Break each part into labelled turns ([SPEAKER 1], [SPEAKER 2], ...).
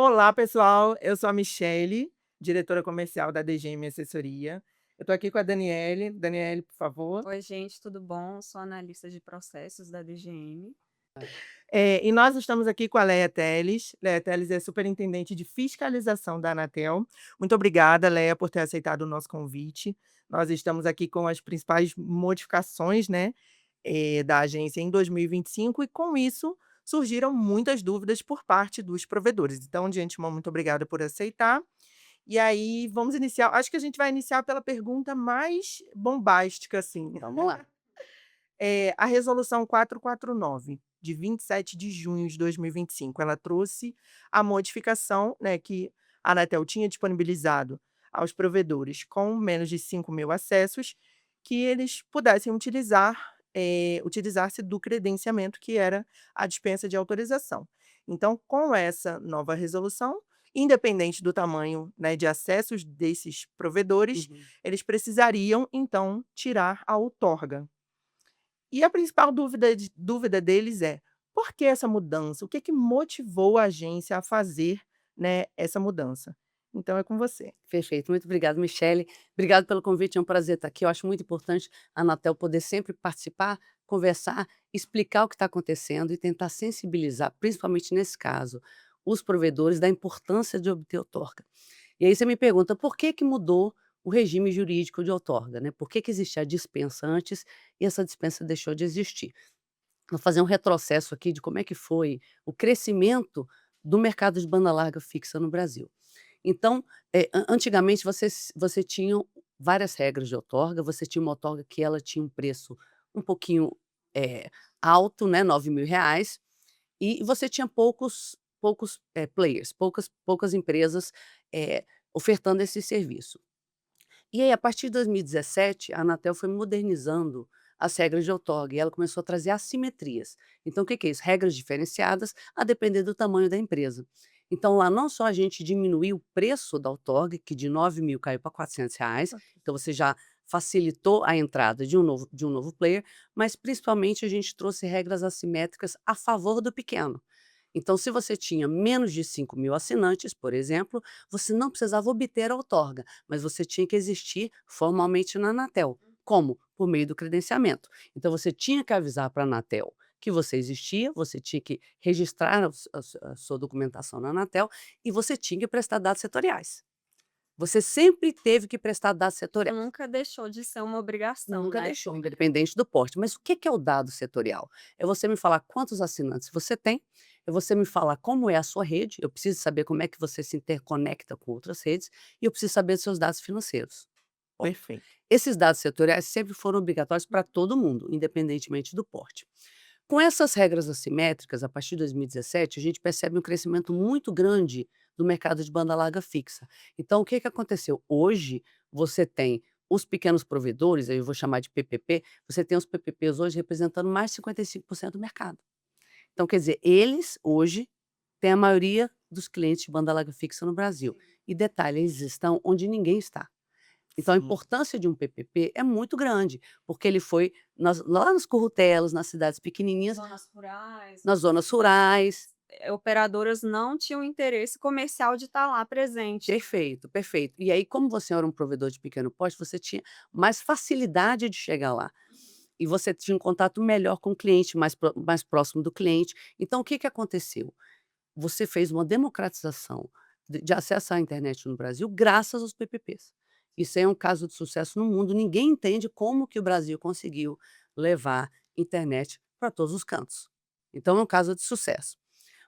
[SPEAKER 1] Olá, pessoal. Eu sou a Michele, diretora comercial da DGM Assessoria. Eu estou aqui com a Daniele. Daniele, por favor.
[SPEAKER 2] Oi, gente, tudo bom? Sou analista de processos da DGM.
[SPEAKER 1] E nós estamos aqui com a Leia Teles. Leia Teles é superintendente de fiscalização da Anatel. Muito obrigada, Leia, por ter aceitado o nosso convite. Nós estamos aqui com as principais modificações, né, da agência em 2025 e, com isso, surgiram muitas dúvidas por parte dos provedores. Então, de antemão, muito obrigada por aceitar. E aí, vamos iniciar, acho que a gente vai iniciar pela pergunta mais bombástica, assim.
[SPEAKER 2] Vamos lá.
[SPEAKER 1] A resolução 449, de 27 de junho de 2025, ela trouxe a modificação, né, que a Anatel tinha disponibilizado aos provedores com menos de 5.000 acessos, que eles pudessem utilizar-se do credenciamento, que era a dispensa de autorização. Então, com essa nova resolução, independente do tamanho, né, de acessos desses provedores,
[SPEAKER 2] Uhum.
[SPEAKER 1] eles precisariam, então, tirar a outorga. E a principal dúvida deles é: por que essa mudança? O que que motivou a agência a fazer, né, essa mudança? Então é com você.
[SPEAKER 2] Perfeito, muito obrigada, Michele. Obrigado pelo convite, é um prazer estar aqui. Eu acho muito importante a Anatel poder sempre participar, conversar, explicar o que está acontecendo e tentar sensibilizar, principalmente nesse caso, os provedores da importância de obter outorga. E aí você me pergunta por que que mudou o regime jurídico de outorga, né? Por que que existia a dispensa antes e essa dispensa deixou de existir? Vou fazer um retrocesso aqui de como é que foi o crescimento do mercado de banda larga fixa no Brasil. Então, antigamente você tinha várias regras de outorga, você tinha uma outorga que ela tinha um preço um pouquinho, alto, né, R$ 9.000, e você tinha poucos, players, poucas empresas, ofertando esse serviço. E aí, a partir de 2017, a Anatel foi modernizando as regras de outorga e ela começou a trazer assimetrias. Então, o que que é isso? Regras diferenciadas a depender do tamanho da empresa. Então, lá não só a gente diminuiu o preço da outorga, que de 9.000 caiu para R$ 400, então você já facilitou a entrada de um novo player, mas principalmente a gente trouxe regras assimétricas a favor do pequeno. Então, se você tinha menos de 5.000 assinantes, por exemplo, você não precisava obter a outorga, mas você tinha que existir formalmente na Anatel. Como? Por meio do credenciamento. Então, você tinha que avisar para a Anatel que você existia, você tinha que registrar a sua documentação na Anatel e você tinha que prestar dados setoriais. Você sempre teve que prestar dados
[SPEAKER 1] Isso
[SPEAKER 2] setoriais.
[SPEAKER 1] nunca deixou de ser uma obrigação,
[SPEAKER 2] Nunca
[SPEAKER 1] né?
[SPEAKER 2] deixou, independente do porte. Mas o que que é o dado setorial? É você me falar quantos assinantes você tem, é você me falar como é a sua rede, eu preciso saber como é que você se interconecta com outras redes, e eu preciso saber dos seus dados financeiros. Bom,
[SPEAKER 1] Perfeito.
[SPEAKER 2] esses dados setoriais sempre foram obrigatórios para todo mundo, independentemente do porte. Com essas regras assimétricas, a partir de 2017, a gente percebe um crescimento muito grande do mercado de banda larga fixa. Então, o que que aconteceu? Hoje, você tem os pequenos provedores, aí eu vou chamar de PPP, você tem os PPPs hoje representando mais de 55% do mercado. Então, quer dizer, eles hoje têm a maioria dos clientes de banda larga fixa no Brasil. E detalhe, eles estão onde ninguém está. Então a
[SPEAKER 1] Sim.
[SPEAKER 2] importância de um PPP é muito grande, porque ele foi lá nos currutelos, nas cidades pequenininhas,
[SPEAKER 1] Zonas rurais,
[SPEAKER 2] nas zonas rurais.
[SPEAKER 1] operadoras não tinham interesse comercial de estar lá presente.
[SPEAKER 2] Perfeito, perfeito. E aí, como você era um provedor de pequeno porte, você tinha mais facilidade de chegar lá. E você tinha um contato melhor com o cliente, mais próximo do cliente. Então, o que que aconteceu? Você fez uma democratização de acesso à internet no Brasil graças aos PPPs. Isso é um caso de sucesso no mundo. Ninguém entende como que o Brasil conseguiu levar internet para todos os cantos. Então, é um caso de sucesso.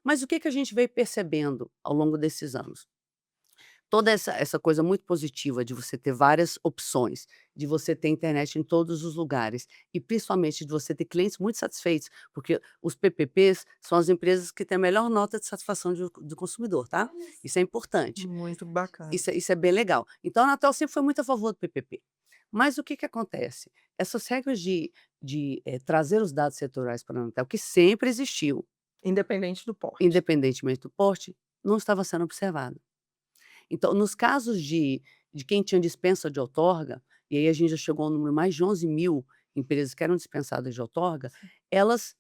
[SPEAKER 2] Mas o que que a gente veio percebendo ao longo desses anos? Toda essa coisa muito positiva de você ter várias opções, de você ter internet em todos os lugares e principalmente de você ter clientes muito satisfeitos, porque os PPPs são as empresas que têm a melhor nota de satisfação do consumidor, tá?
[SPEAKER 1] Olha
[SPEAKER 2] Isso é importante,
[SPEAKER 1] muito bacana.
[SPEAKER 2] isso é bem legal. Então a Anatel sempre foi muito a favor do PPP. Mas o que que acontece? Essas regras de trazer os dados setoriais para a Anatel, que sempre existiu,
[SPEAKER 1] Independente do porte.
[SPEAKER 2] independentemente do porte, não estava sendo observada. Então, nos casos de quem tinha dispensa de outorga, e aí a gente já chegou ao número mais de 11.000 empresas que eram dispensadas de outorga, elas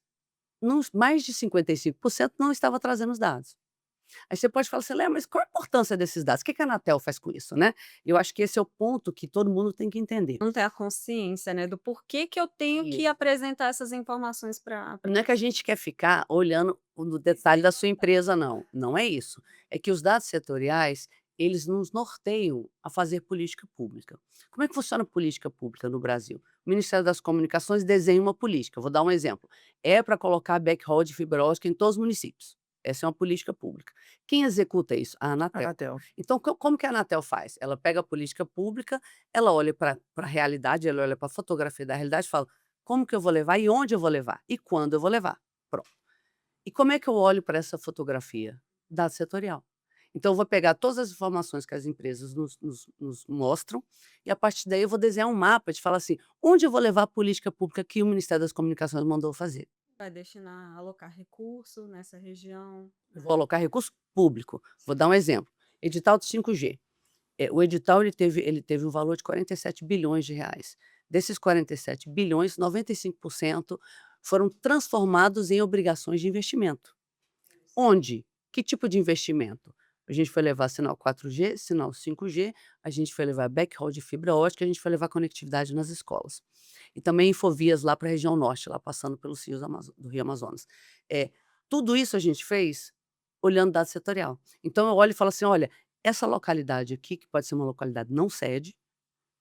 [SPEAKER 2] não mais de 55% não estava trazendo os dados. Aí você pode falar assim: "Léo, mas qual a importância desses dados? O que que a Anatel faz com isso?", né. Eu acho que esse é o ponto que todo mundo tem que entender.
[SPEAKER 3] Não ter a consciência, né, do porquê que eu tenho que
[SPEAKER 2] Isso.
[SPEAKER 3] apresentar essas informações para
[SPEAKER 2] Não é que a gente quer ficar olhando no detalhe da sua empresa não, não é isso. É que os dados setoriais, eles nos norteiam a fazer política pública. Como é que funciona a política pública no Brasil? O Ministério das Comunicações desenha uma política, vou dar um exemplo, é para colocar backhaul de fibra ótica em todos os municípios. Essa é uma política pública. Quem executa isso? A Anatel.
[SPEAKER 1] Anatel.
[SPEAKER 2] Então, como que a Anatel faz? Ela pega a política pública, ela olha para a realidade, ela olha para a fotografia da realidade e fala: como que eu vou levar e onde eu vou levar e quando eu vou levar. Pronto. E como é que eu olho para essa fotografia? Dado setorial. Então eu vou pegar todas as informações que as empresas nos mostram e a partir daí eu vou desenhar um mapa de falar assim, onde eu vou levar a política pública que o Ministério das Comunicações mandou fazer.
[SPEAKER 3] vai destinar, alocar recurso nessa região,
[SPEAKER 2] Eu
[SPEAKER 3] né.
[SPEAKER 2] vou alocar recurso público. Vou dar um exemplo. Edital do 5G. O edital ele teve um valor de 47 bilhões de reais. Desses 47 bilhões, 95% foram transformados em obrigações de investimento. Onde? Que tipo de investimento? A gente foi levar sinal 4G, sinal 5G, a gente foi levar backhaul de fibra ótica, a gente foi levar conectividade nas escolas. E também infovias lá para a região norte, lá passando pelos rios do Rio Amazonas. É, tudo isso a gente fez olhando dado setorial. Então eu olho e falo assim: olha, essa localidade aqui, que pode ser uma localidade não sede,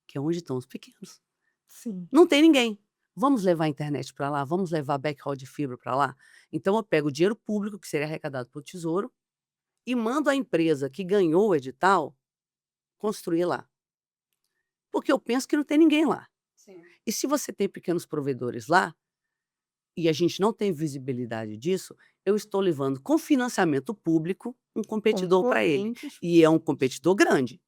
[SPEAKER 2] que é onde estão os pequenos.
[SPEAKER 1] Sim.
[SPEAKER 2] Não tem ninguém. Vamos levar a internet para lá? Vamos levar backhaul de fibra para lá? Então eu pego o dinheiro público que seria arrecadado pelo Tesouro e mando a empresa que ganhou o edital construir lá. Porque eu penso que não tem ninguém lá.
[SPEAKER 3] Sim.
[SPEAKER 2] E se você tem pequenos provedores lá, e a gente não tem visibilidade disso, eu estou levando com financiamento público um competidor para ele.
[SPEAKER 1] Concorrentes.
[SPEAKER 2] E é um competidor grande.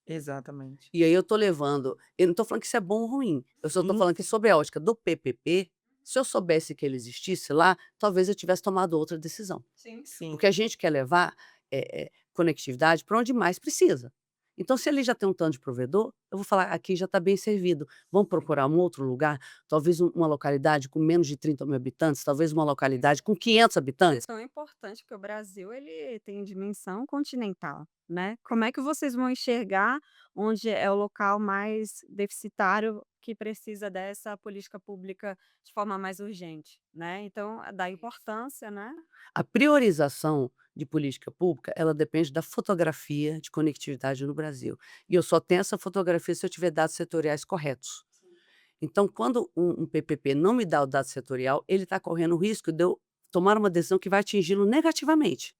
[SPEAKER 1] Exatamente.
[SPEAKER 2] E aí eu estou levando, eu não estou falando que isso é bom ou ruim, eu só estou
[SPEAKER 1] Sim,
[SPEAKER 2] falando que sobre a ótica do PPP, se eu soubesse que ele existisse lá, talvez eu tivesse tomado outra decisão.
[SPEAKER 3] Sim.
[SPEAKER 1] sim.
[SPEAKER 2] Porque a gente quer levar, conectividade para onde mais precisa. Então se ele já tem um tanto de provedor, eu vou falar: "Aqui já está bem servido, vamos procurar um outro lugar, talvez uma localidade com menos de 30 mil habitantes, talvez uma localidade com 500 habitantes".
[SPEAKER 3] Tão importante, porque o Brasil ele tem dimensão continental, né. Como é que vocês vão enxergar onde é o local mais deficitário que precisa dessa política pública de forma mais urgente, né. Então, da importância, né.
[SPEAKER 2] A priorização de política pública, ela depende da fotografia de conectividade no Brasil. E eu só tenho essa fotografia se eu tiver dados setoriais corretos. Então, quando um PPP não me dá o dado setorial, ele está correndo o risco de eu tomar uma decisão que vai atingi-lo negativamente.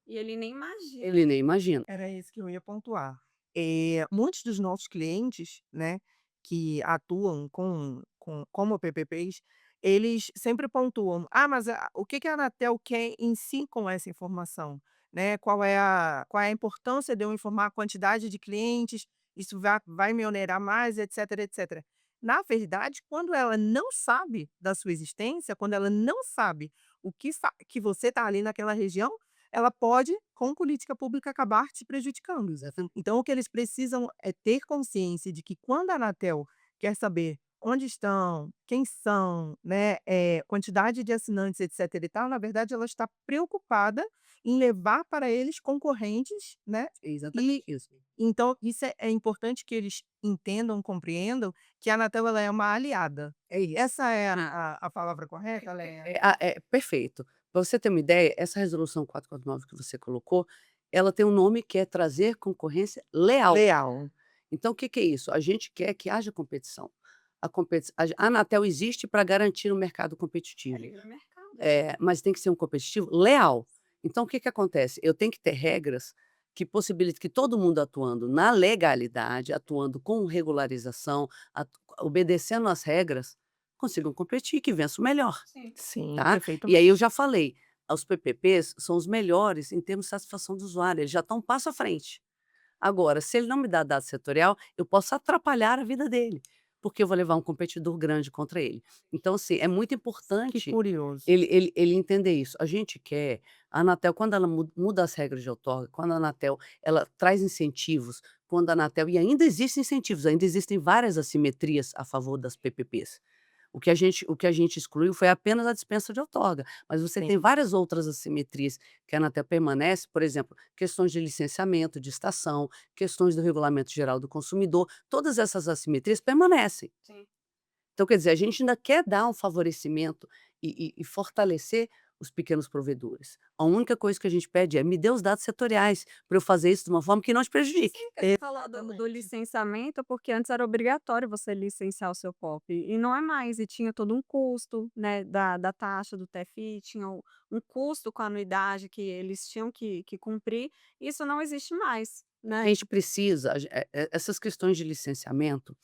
[SPEAKER 3] E ele nem imagina.
[SPEAKER 2] Ele nem imagina.
[SPEAKER 1] Era isso que eu ia pontuar. Muitos dos nossos clientes, né, que atuam como PPPs, eles sempre pontuam: "Ah, mas o que que a Anatel quer em si com essa informação?", né, qual é a importância de eu informar a quantidade de clientes, isso vai me onerar mais, etcétera, etcétera. Na verdade, quando ela não sabe da sua existência, quando ela não sabe que você está ali naquela região, ela pode, com política pública, acabar te prejudicando. Então o que eles precisam é ter consciência de que quando a Anatel quer saber onde estão, quem são, né, quantidade de assinantes, etcétera e tal, na verdade ela está preocupada em levar para eles concorrentes, né,
[SPEAKER 2] É exatamente
[SPEAKER 1] e
[SPEAKER 2] isso.
[SPEAKER 1] então isso é importante que eles entendam, compreendam que a Anatel ela é uma aliada.
[SPEAKER 2] É isso.
[SPEAKER 1] Essa é a palavra correta, Leia?
[SPEAKER 2] Perfeito. Para você ter uma ideia, essa resolução 449 que você colocou, ela tem um nome que é trazer concorrência leal.
[SPEAKER 1] Leal.
[SPEAKER 2] Então o que que é isso? A gente quer que haja competição. A Anatel existe para garantir um mercado
[SPEAKER 3] É
[SPEAKER 2] competitivo,
[SPEAKER 3] livre mercado.
[SPEAKER 2] mas tem que ser um competitivo leal. Então o que que acontece? Eu tenho que ter regras que possibilitem que todo mundo atuando na legalidade, atuando com regularização, obedecendo às regras, consigam competir, que vença o melhor.
[SPEAKER 3] Sim.
[SPEAKER 1] Sim,
[SPEAKER 2] Tá? E aí
[SPEAKER 1] perfeitamente.
[SPEAKER 2] eu já falei, os PPPs são os melhores em termos de satisfação do usuário, eles já estão um passo à frente. Agora, se ele não me dá dado setorial, eu posso atrapalhar a vida dele, porque eu vou levar um competidor grande contra ele. Então, assim, é muito
[SPEAKER 1] Que
[SPEAKER 2] importante
[SPEAKER 1] curioso.
[SPEAKER 2] ele entender isso. A gente quer a Anatel, quando ela muda as regras de outorga, quando a Anatel ela traz incentivos, quando a Anatel e ainda existem incentivos, ainda existem várias assimetrias a favor das PPPs. O que a gente excluiu foi apenas a dispensa de outorga, mas você tem
[SPEAKER 1] Sim.
[SPEAKER 2] várias outras assimetrias que a Anatel permanece, por exemplo, questões de licenciamento de estação, questões do Regulamento Geral do Consumidor, todas essas assimetrias permanecem.
[SPEAKER 3] Sim.
[SPEAKER 2] Então, quer dizer, a gente ainda quer dar um favorecimento e fortalecer os pequenos provedores. A única coisa que a gente pede é: me dê os dados setoriais para eu fazer isso de uma forma que não te prejudique.
[SPEAKER 3] Sim, que você falou do
[SPEAKER 1] Exatamente.
[SPEAKER 3] licenciamento, porque antes era obrigatório você licenciar o seu POP, e não é mais, e tinha todo um custo, né, da taxa do TFI, tinha um custo com a anuidade que eles tinham que cumprir, isso não existe mais,
[SPEAKER 2] A
[SPEAKER 3] né.
[SPEAKER 2] gente precisa, essas questões de licenciamento,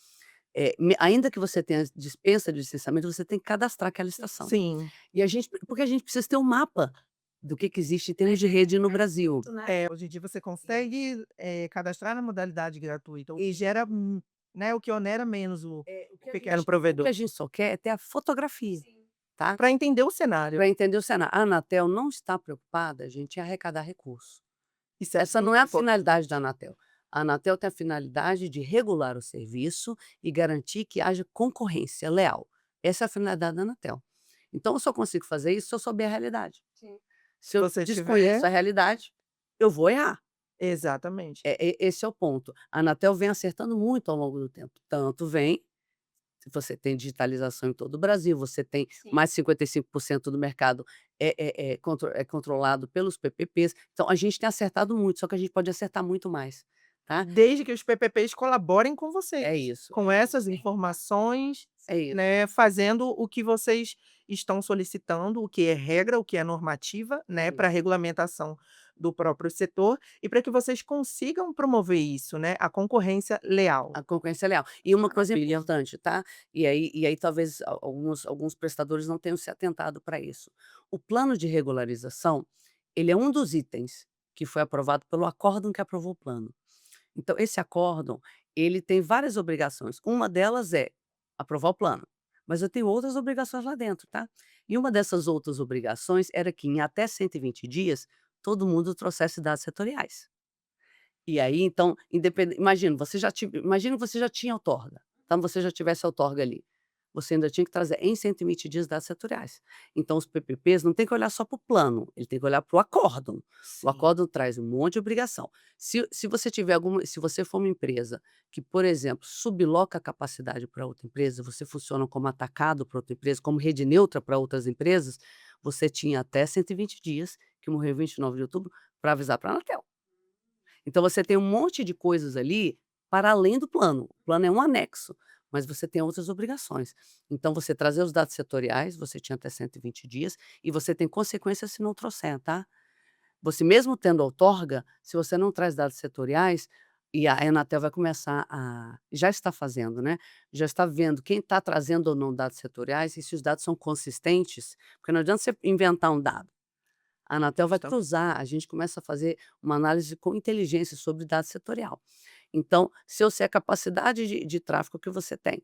[SPEAKER 2] ainda que você tenha dispensa de licenciamento, você tem que cadastrar aquela estação.
[SPEAKER 1] Sim.
[SPEAKER 2] E porque a gente precisa ter um mapa do que existe em termos de rede no Brasil.
[SPEAKER 3] Né.
[SPEAKER 1] Hoje em dia você consegue, cadastrar na modalidade gratuita e gera, né, o que onera menos o
[SPEAKER 2] O que a
[SPEAKER 1] pequeno
[SPEAKER 2] gente
[SPEAKER 1] provedor.
[SPEAKER 2] só quer é ter a fotografia,
[SPEAKER 3] Sim.
[SPEAKER 2] tá,
[SPEAKER 1] Para entender o cenário.
[SPEAKER 2] para entender o cenário. A Anatel não está preocupada, gente, em arrecadar recursos.
[SPEAKER 1] Isso é
[SPEAKER 2] Essa não é a
[SPEAKER 1] muito
[SPEAKER 2] finalidade da
[SPEAKER 1] importante.
[SPEAKER 2] Anatel. A Anatel tem a finalidade de regular o serviço e garantir que haja concorrência leal. Essa é a finalidade da Anatel. Então eu só consigo fazer isso se eu souber a realidade.
[SPEAKER 3] Sim.
[SPEAKER 2] Se
[SPEAKER 1] Se
[SPEAKER 2] eu
[SPEAKER 1] você
[SPEAKER 2] desconheço
[SPEAKER 1] tiver
[SPEAKER 2] a realidade, eu vou errar.
[SPEAKER 1] exatamente.
[SPEAKER 2] Esse é o ponto. A Anatel vem acertando muito ao longo do tempo. Tanto vem, se você tem digitalização em todo o Brasil, você tem
[SPEAKER 3] Sim.
[SPEAKER 2] mais de 55% do mercado é controlado pelos PPPs. Então a gente tem acertado muito, só que a gente pode acertar muito mais, tá.
[SPEAKER 1] Desde que os PPPs colaborem com vocês,
[SPEAKER 2] É isso,
[SPEAKER 1] com essas informações,
[SPEAKER 2] é isso.
[SPEAKER 1] né, fazendo o que vocês estão solicitando, o que é regra, o que é normativa, né,
[SPEAKER 2] Isso.
[SPEAKER 1] para a regulamentação do próprio setor e para que vocês consigam promover isso, né, a concorrência leal.
[SPEAKER 2] A concorrência leal. E uma coisa
[SPEAKER 1] Maravilha.
[SPEAKER 2] importante, tá, e aí talvez alguns prestadores não tenham se atentado para isso. O plano de regularização, ele é um dos itens que foi aprovado pelo acórdão que aprovou o plano. Então esse acórdão, ele tem várias obrigações, uma delas é aprovar o plano, mas eu tenho outras obrigações lá dentro, tá. E uma dessas outras obrigações era que em até 120 dias, todo mundo trouxesse dados setoriais. E aí, então, imagina que você já tinha outorga, então você já tivesse a outorga ali. Você ainda tinha que trazer em 120 dias dados setoriais. Então os PPPs não tem que olhar só para o plano, ele tem que olhar para o acórdão. O
[SPEAKER 1] Sim.
[SPEAKER 2] acórdão traz um monte de obrigação. Se você for uma empresa que, por exemplo, subloca a capacidade para outra empresa, você funciona como atacado para outra empresa, como rede neutra para outras empresas, você tinha até 120 dias, que morreu 29 de outubro, para avisar para a Anatel. Então você tem um monte de coisas ali para além do plano. O plano é um anexo, mas você tem outras obrigações. Então você trazer os dados setoriais, você tinha até 120 dias, e você tem consequências se não trouxer, tá. Você mesmo tendo outorga, se você não traz dados setoriais, e a Anatel vai começar já está fazendo, né, já está vendo quem está trazendo ou não dados setoriais e se os dados são consistentes, porque não adianta você inventar um dado. A Anatel vai
[SPEAKER 1] Justa
[SPEAKER 2] cruzar, a gente começa a fazer uma análise com inteligência sobre dado setorial. Então, se eu sei a capacidade de tráfego que você tem,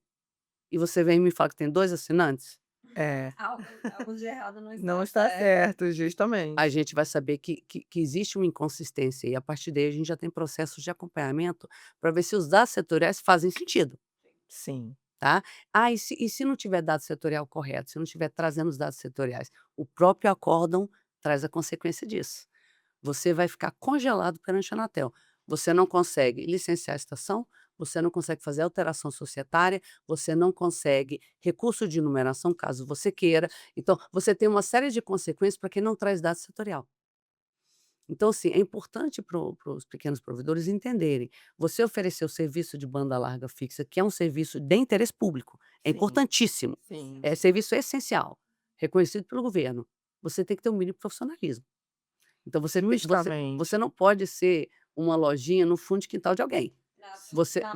[SPEAKER 2] e você vem e me fala que tem 2 assinantes,
[SPEAKER 1] é,
[SPEAKER 3] Algo de errado não
[SPEAKER 1] não
[SPEAKER 3] está
[SPEAKER 1] está
[SPEAKER 3] certo.
[SPEAKER 1] certo,
[SPEAKER 2] a
[SPEAKER 1] justamente.
[SPEAKER 2] gente vai saber que existe uma inconsistência, e a partir daí a gente já tem processos de acompanhamento para ver se os dados setoriais fazem sentido,
[SPEAKER 1] Sim.
[SPEAKER 2] tá. Ah, e se não tiver dado setorial correto, se não estiver trazendo os dados setoriais, o próprio acórdão traz a consequência disso. Você vai ficar congelado perante a Anatel. Você não consegue licenciar a estação, você não consegue fazer alteração societária, você não consegue recurso de numeração, caso você queira. Então, você tem uma série de consequências para quem não traz dado setorial. Então, assim, é importante para os pequenos provedores entenderem. Você oferecer o serviço de banda larga fixa, que é um serviço de interesse público, é
[SPEAKER 1] Sim,
[SPEAKER 2] importantíssimo,
[SPEAKER 1] sim.
[SPEAKER 2] é serviço essencial, reconhecido pelo governo. Você tem que ter um mínimo de profissionalismo. Então você
[SPEAKER 1] Justamente.
[SPEAKER 2] não pode ser uma lojinha no fundo de quintal de alguém. Você tem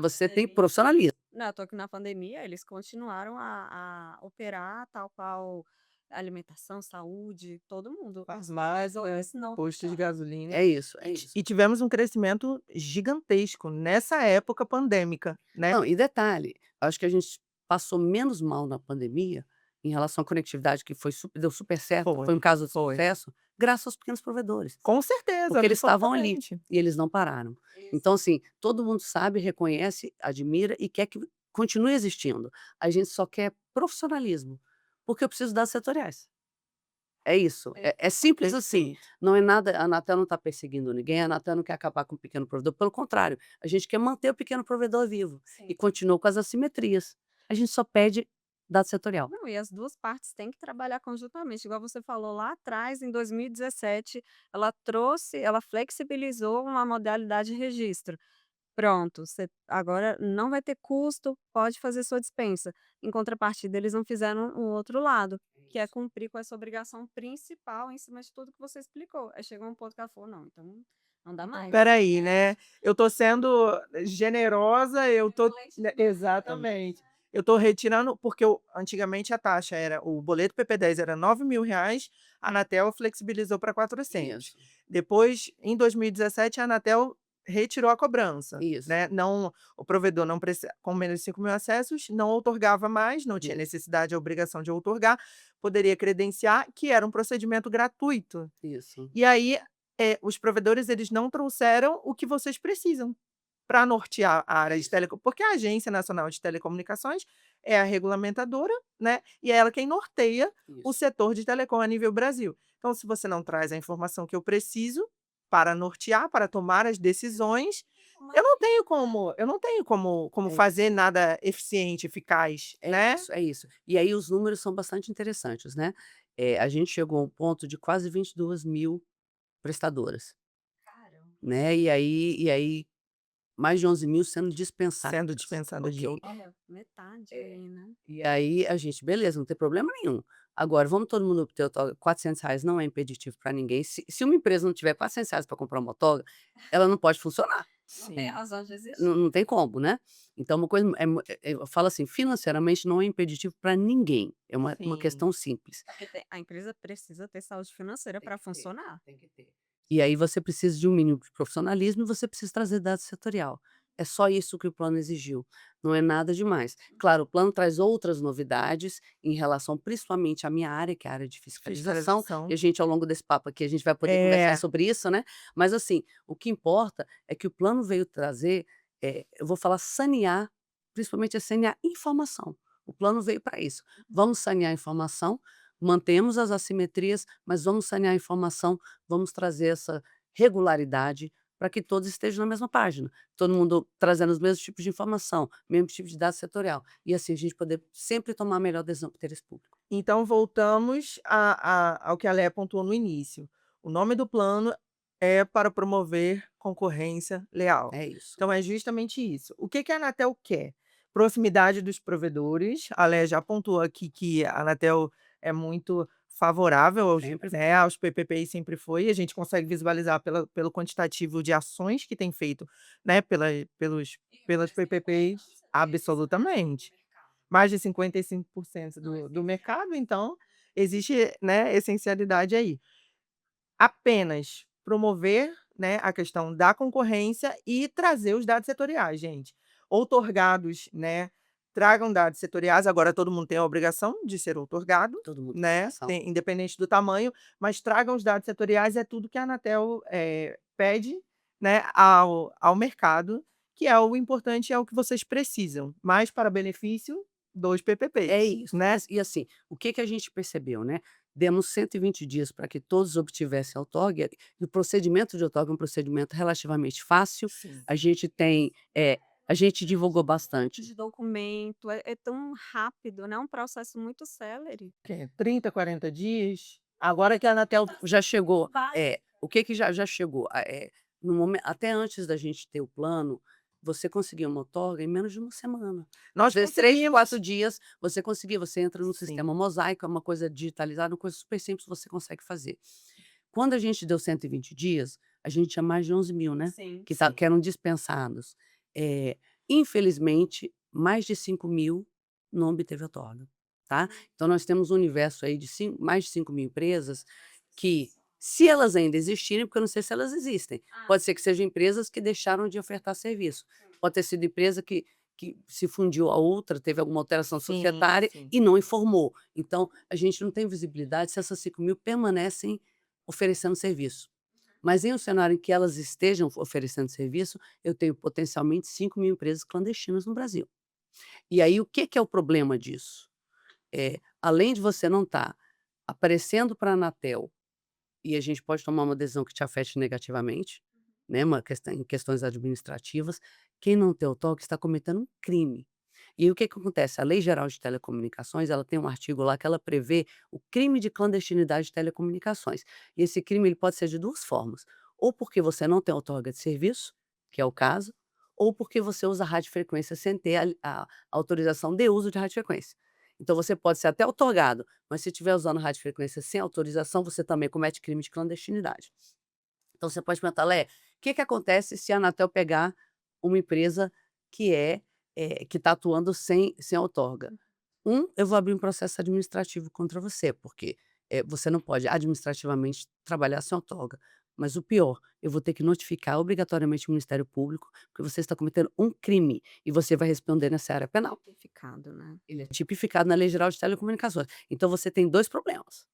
[SPEAKER 3] Pandemia.
[SPEAKER 2] profissionalismo.
[SPEAKER 3] Não, tô que na pandemia eles continuaram a operar tal qual alimentação, saúde, todo mundo.
[SPEAKER 1] Farmácia,
[SPEAKER 3] Esse não
[SPEAKER 1] postos de gasolina.
[SPEAKER 2] É isso, é isso.
[SPEAKER 1] E tivemos um crescimento gigantesco nessa época pandêmica, né.
[SPEAKER 2] Não, e detalhe, acho que a gente passou menos mal na pandemia, em relação à conectividade que deu super certo,
[SPEAKER 1] Foi,
[SPEAKER 2] foi um caso de
[SPEAKER 1] foi.
[SPEAKER 2] sucesso, graças aos pequenos provedores.
[SPEAKER 1] Com certeza,
[SPEAKER 2] Porque eles estavam ali,
[SPEAKER 1] absolutamente.
[SPEAKER 2] e eles não pararam.
[SPEAKER 3] Isso.
[SPEAKER 2] Então, assim, todo mundo sabe, reconhece, admira e quer que continue existindo. A gente só quer profissionalismo, porque eu preciso de dados setoriais. É isso, é simples assim,
[SPEAKER 1] Perfeito.
[SPEAKER 2] não é nada, a Anatel não está perseguindo ninguém, a Anatel não quer acabar com o pequeno provedor, pelo contrário, a gente quer manter o pequeno provedor vivo e
[SPEAKER 3] Sim.
[SPEAKER 2] continua com as assimetrias. A gente só pede dado setorial.
[SPEAKER 3] Não, e as 2 partes têm que trabalhar conjuntamente, igual você falou lá atrás, em 2017, ela flexibilizou uma modalidade de registro. Pronto, você agora não vai ter custo, pode fazer sua dispensa. Em contrapartida, eles não fizeram o outro lado,
[SPEAKER 2] É
[SPEAKER 3] que é
[SPEAKER 2] isso.
[SPEAKER 3] cumprir com essa obrigação principal em cima de tudo que você explicou. Aí chegou um ponto que ela falou: "Não, então não dá mais".
[SPEAKER 1] Espera aí, né, eu tô sendo generosa, eu tô né, exatamente. Eu tô retirando porque antigamente a taxa era o boleto PP10 era R$ 9.000, a Anatel flexibilizou para 400.
[SPEAKER 2] Isso,
[SPEAKER 1] Depois, em 2017, a Anatel retirou a cobrança,
[SPEAKER 2] isso,
[SPEAKER 1] né, não o provedor não preci com menos de 5.000 acessos, não outorgava mais, não tinha
[SPEAKER 2] isso,
[SPEAKER 1] necessidade, a obrigação de outorgar, poderia credenciar, que era um procedimento gratuito.
[SPEAKER 2] isso,
[SPEAKER 1] E aí, os provedores eles não trouxeram o que vocês precisam para nortear a área de porque a Agência Nacional de Telecomunicações é a regulamentadora, né, e é ela quem norteia o
[SPEAKER 2] isso.
[SPEAKER 1] setor de telecom a nível Brasil. Então, se você não traz a informação que eu preciso para nortear, para tomar as decisões, eu não tenho como
[SPEAKER 2] É
[SPEAKER 1] fazer nada eficiente, eficaz,
[SPEAKER 2] É
[SPEAKER 1] né.
[SPEAKER 2] isso, é isso. E aí os números são bastante interessantes, né. A gente chegou a um ponto de quase 22.000 prestadoras,
[SPEAKER 3] Caramba.
[SPEAKER 2] né, e aí mais de 11.000 sendo dispensadas.
[SPEAKER 1] Sendo dispensada de
[SPEAKER 2] Ok.
[SPEAKER 1] outorga.
[SPEAKER 3] É, metade
[SPEAKER 2] É.
[SPEAKER 3] aí, né.
[SPEAKER 2] E aí a gente: "Beleza, não tem problema nenhum. Agora vamos todo mundo ter outorga". R$ 400 não é impeditivo para ninguém. Se uma empresa não tiver R$ 400 para comprar uma outorga, ela não pode funcionar.
[SPEAKER 3] Não tem
[SPEAKER 1] Sim.
[SPEAKER 3] razão de existir.
[SPEAKER 2] Não tem como, né. Então uma coisa eu falo assim, financeiramente não é impeditivo para ninguém, é uma
[SPEAKER 1] Sim.
[SPEAKER 2] questão simples.
[SPEAKER 3] Porque a empresa precisa ter saúde financeira
[SPEAKER 2] Tem
[SPEAKER 3] para
[SPEAKER 2] que ter,
[SPEAKER 3] funcionar.
[SPEAKER 2] tem que ter. E aí você precisa de um mínimo de profissionalismo e você precisa trazer dado setorial. É só isso que o plano exigiu, não é nada demais. Claro, o plano traz outras novidades em relação principalmente à minha área, que é a área de fiscalização, e
[SPEAKER 1] Fiscalização.
[SPEAKER 2] a gente ao longo desse papo aqui, a gente vai poder conversar
[SPEAKER 1] É,
[SPEAKER 2] sobre isso, né. Mas assim, o que importa é que o plano veio trazer, eu vou falar sanear, principalmente é sanear informação. O plano veio para isso. Vamos sanear a informação, mantemos as assimetrias, mas vamos sanear a informação, vamos trazer essa regularidade para que todos estejam na mesma página, todo mundo trazendo os mesmos tipos de informação, mesmo tipo de dado setorial, e assim a gente poder sempre tomar a melhor decisão para o interesse público.
[SPEAKER 1] então voltamos ao que a Léa pontuou no início. O nome do plano é para promover concorrência leal.
[SPEAKER 2] É isso.
[SPEAKER 1] Então é justamente isso. O que que a Anatel quer? Proximidade dos provedores. A Léa já pontuou aqui que a Anatel é muito favorável
[SPEAKER 2] Sempre
[SPEAKER 1] aos PPPs, sempre foi, e a gente consegue visualizar pelo quantitativo de ações que tem feito, né, pelas PPPs, absolutamente. Mais de 55% do mercado, então existe, né, essencialidade aí. Apenas promover, né, a questão da concorrência e trazer os dados setoriais, gente. Outorgados, né, tragam dados setoriais, agora todo mundo tem a obrigação de ser outorgado,
[SPEAKER 2] todo mundo tem
[SPEAKER 1] né,
[SPEAKER 2] obrigação.
[SPEAKER 1] independente do tamanho, mas tragam os dados setoriais, é tudo que a Anatel, pede, né, ao mercado, que é o importante, é o que vocês precisam, mas para benefício dos
[SPEAKER 2] É
[SPEAKER 1] PPPs,
[SPEAKER 2] isso.
[SPEAKER 1] né.
[SPEAKER 2] E assim, o que que a gente percebeu, né, demos 120 dias para que todos obtivessem outorga, e o procedimento de outorga é um procedimento relativamente fácil,
[SPEAKER 1] Sim.
[SPEAKER 2] a gente tem, a gente divulgou bastante.
[SPEAKER 3] De documento, é tão rápido, né, um processo muito célere.
[SPEAKER 1] Que 30, 40 dias. Agora que a Anatel
[SPEAKER 2] Já chegou,
[SPEAKER 3] Vai.
[SPEAKER 2] o que que já chegou, no momen até antes da gente ter o plano, você conseguia uma outorga em menos de uma semana. Às
[SPEAKER 1] nós
[SPEAKER 2] vezes 3, 4
[SPEAKER 1] conseguimos.
[SPEAKER 2] dias você conseguia, você entra no sistema
[SPEAKER 1] Sim,
[SPEAKER 2] mosaico, é uma coisa digitalizada, uma coisa super simples, você consegue fazer. Quando a gente deu 120 dias, a gente tinha mais de 11.000, né,
[SPEAKER 3] Sim.
[SPEAKER 1] sim.
[SPEAKER 2] que eram dispensados. Infelizmente, mais de 5.000 não obteve outorga, tá. Então nós temos um universo aí de mais de 5.000 empresas que, se elas ainda existirem, porque eu não sei se elas existem, pode ser que sejam empresas que deixaram de ofertar serviço, pode ter sido empresa que se fundiu a outra, teve alguma alteração
[SPEAKER 1] Sim,
[SPEAKER 2] societária
[SPEAKER 1] sim.
[SPEAKER 2] e não informou. Então, a gente não tem visibilidade se essas 5.000 permanecem oferecendo serviço. Mas em um cenário em que elas estejam oferecendo serviço, eu tenho potencialmente 5.000 empresas clandestinas no Brasil. E aí o que que é o problema disso? Além de você não estar aparecendo para a Anatel, e a gente pode tomar uma decisão que te afete negativamente, né, uma questão em questões administrativas, quem não tem outorga está cometendo um crime. E aí o que que acontece? A Lei Geral de Telecomunicações, ela tem um artigo lá que ela prevê o crime de clandestinidade de telecomunicações. E esse crime ele pode ser de 2 formas: ou porque você não tem outorga de serviço, que é o caso, ou porque você usa radiofrequência sem ter a autorização de uso de radiofrequência. Então você pode ser até outorgado, mas se estiver usando radiofrequência sem autorização, você também comete crime de clandestinidade. Então você pode perguntar: "Lé, o que que acontece se a Anatel pegar uma empresa que que está atuando sem outorga?". Eu vou abrir um processo administrativo contra você, porque, você não pode administrativamente trabalhar sem outorga. Mas o pior, eu vou ter que notificar obrigatoriamente o Ministério Público, porque você está cometendo um crime e você vai responder nessa área penal.
[SPEAKER 3] Tipificado, né.
[SPEAKER 2] Ele é tipificado na Lei Geral de Telecomunicações. Então você tem 2 problemas.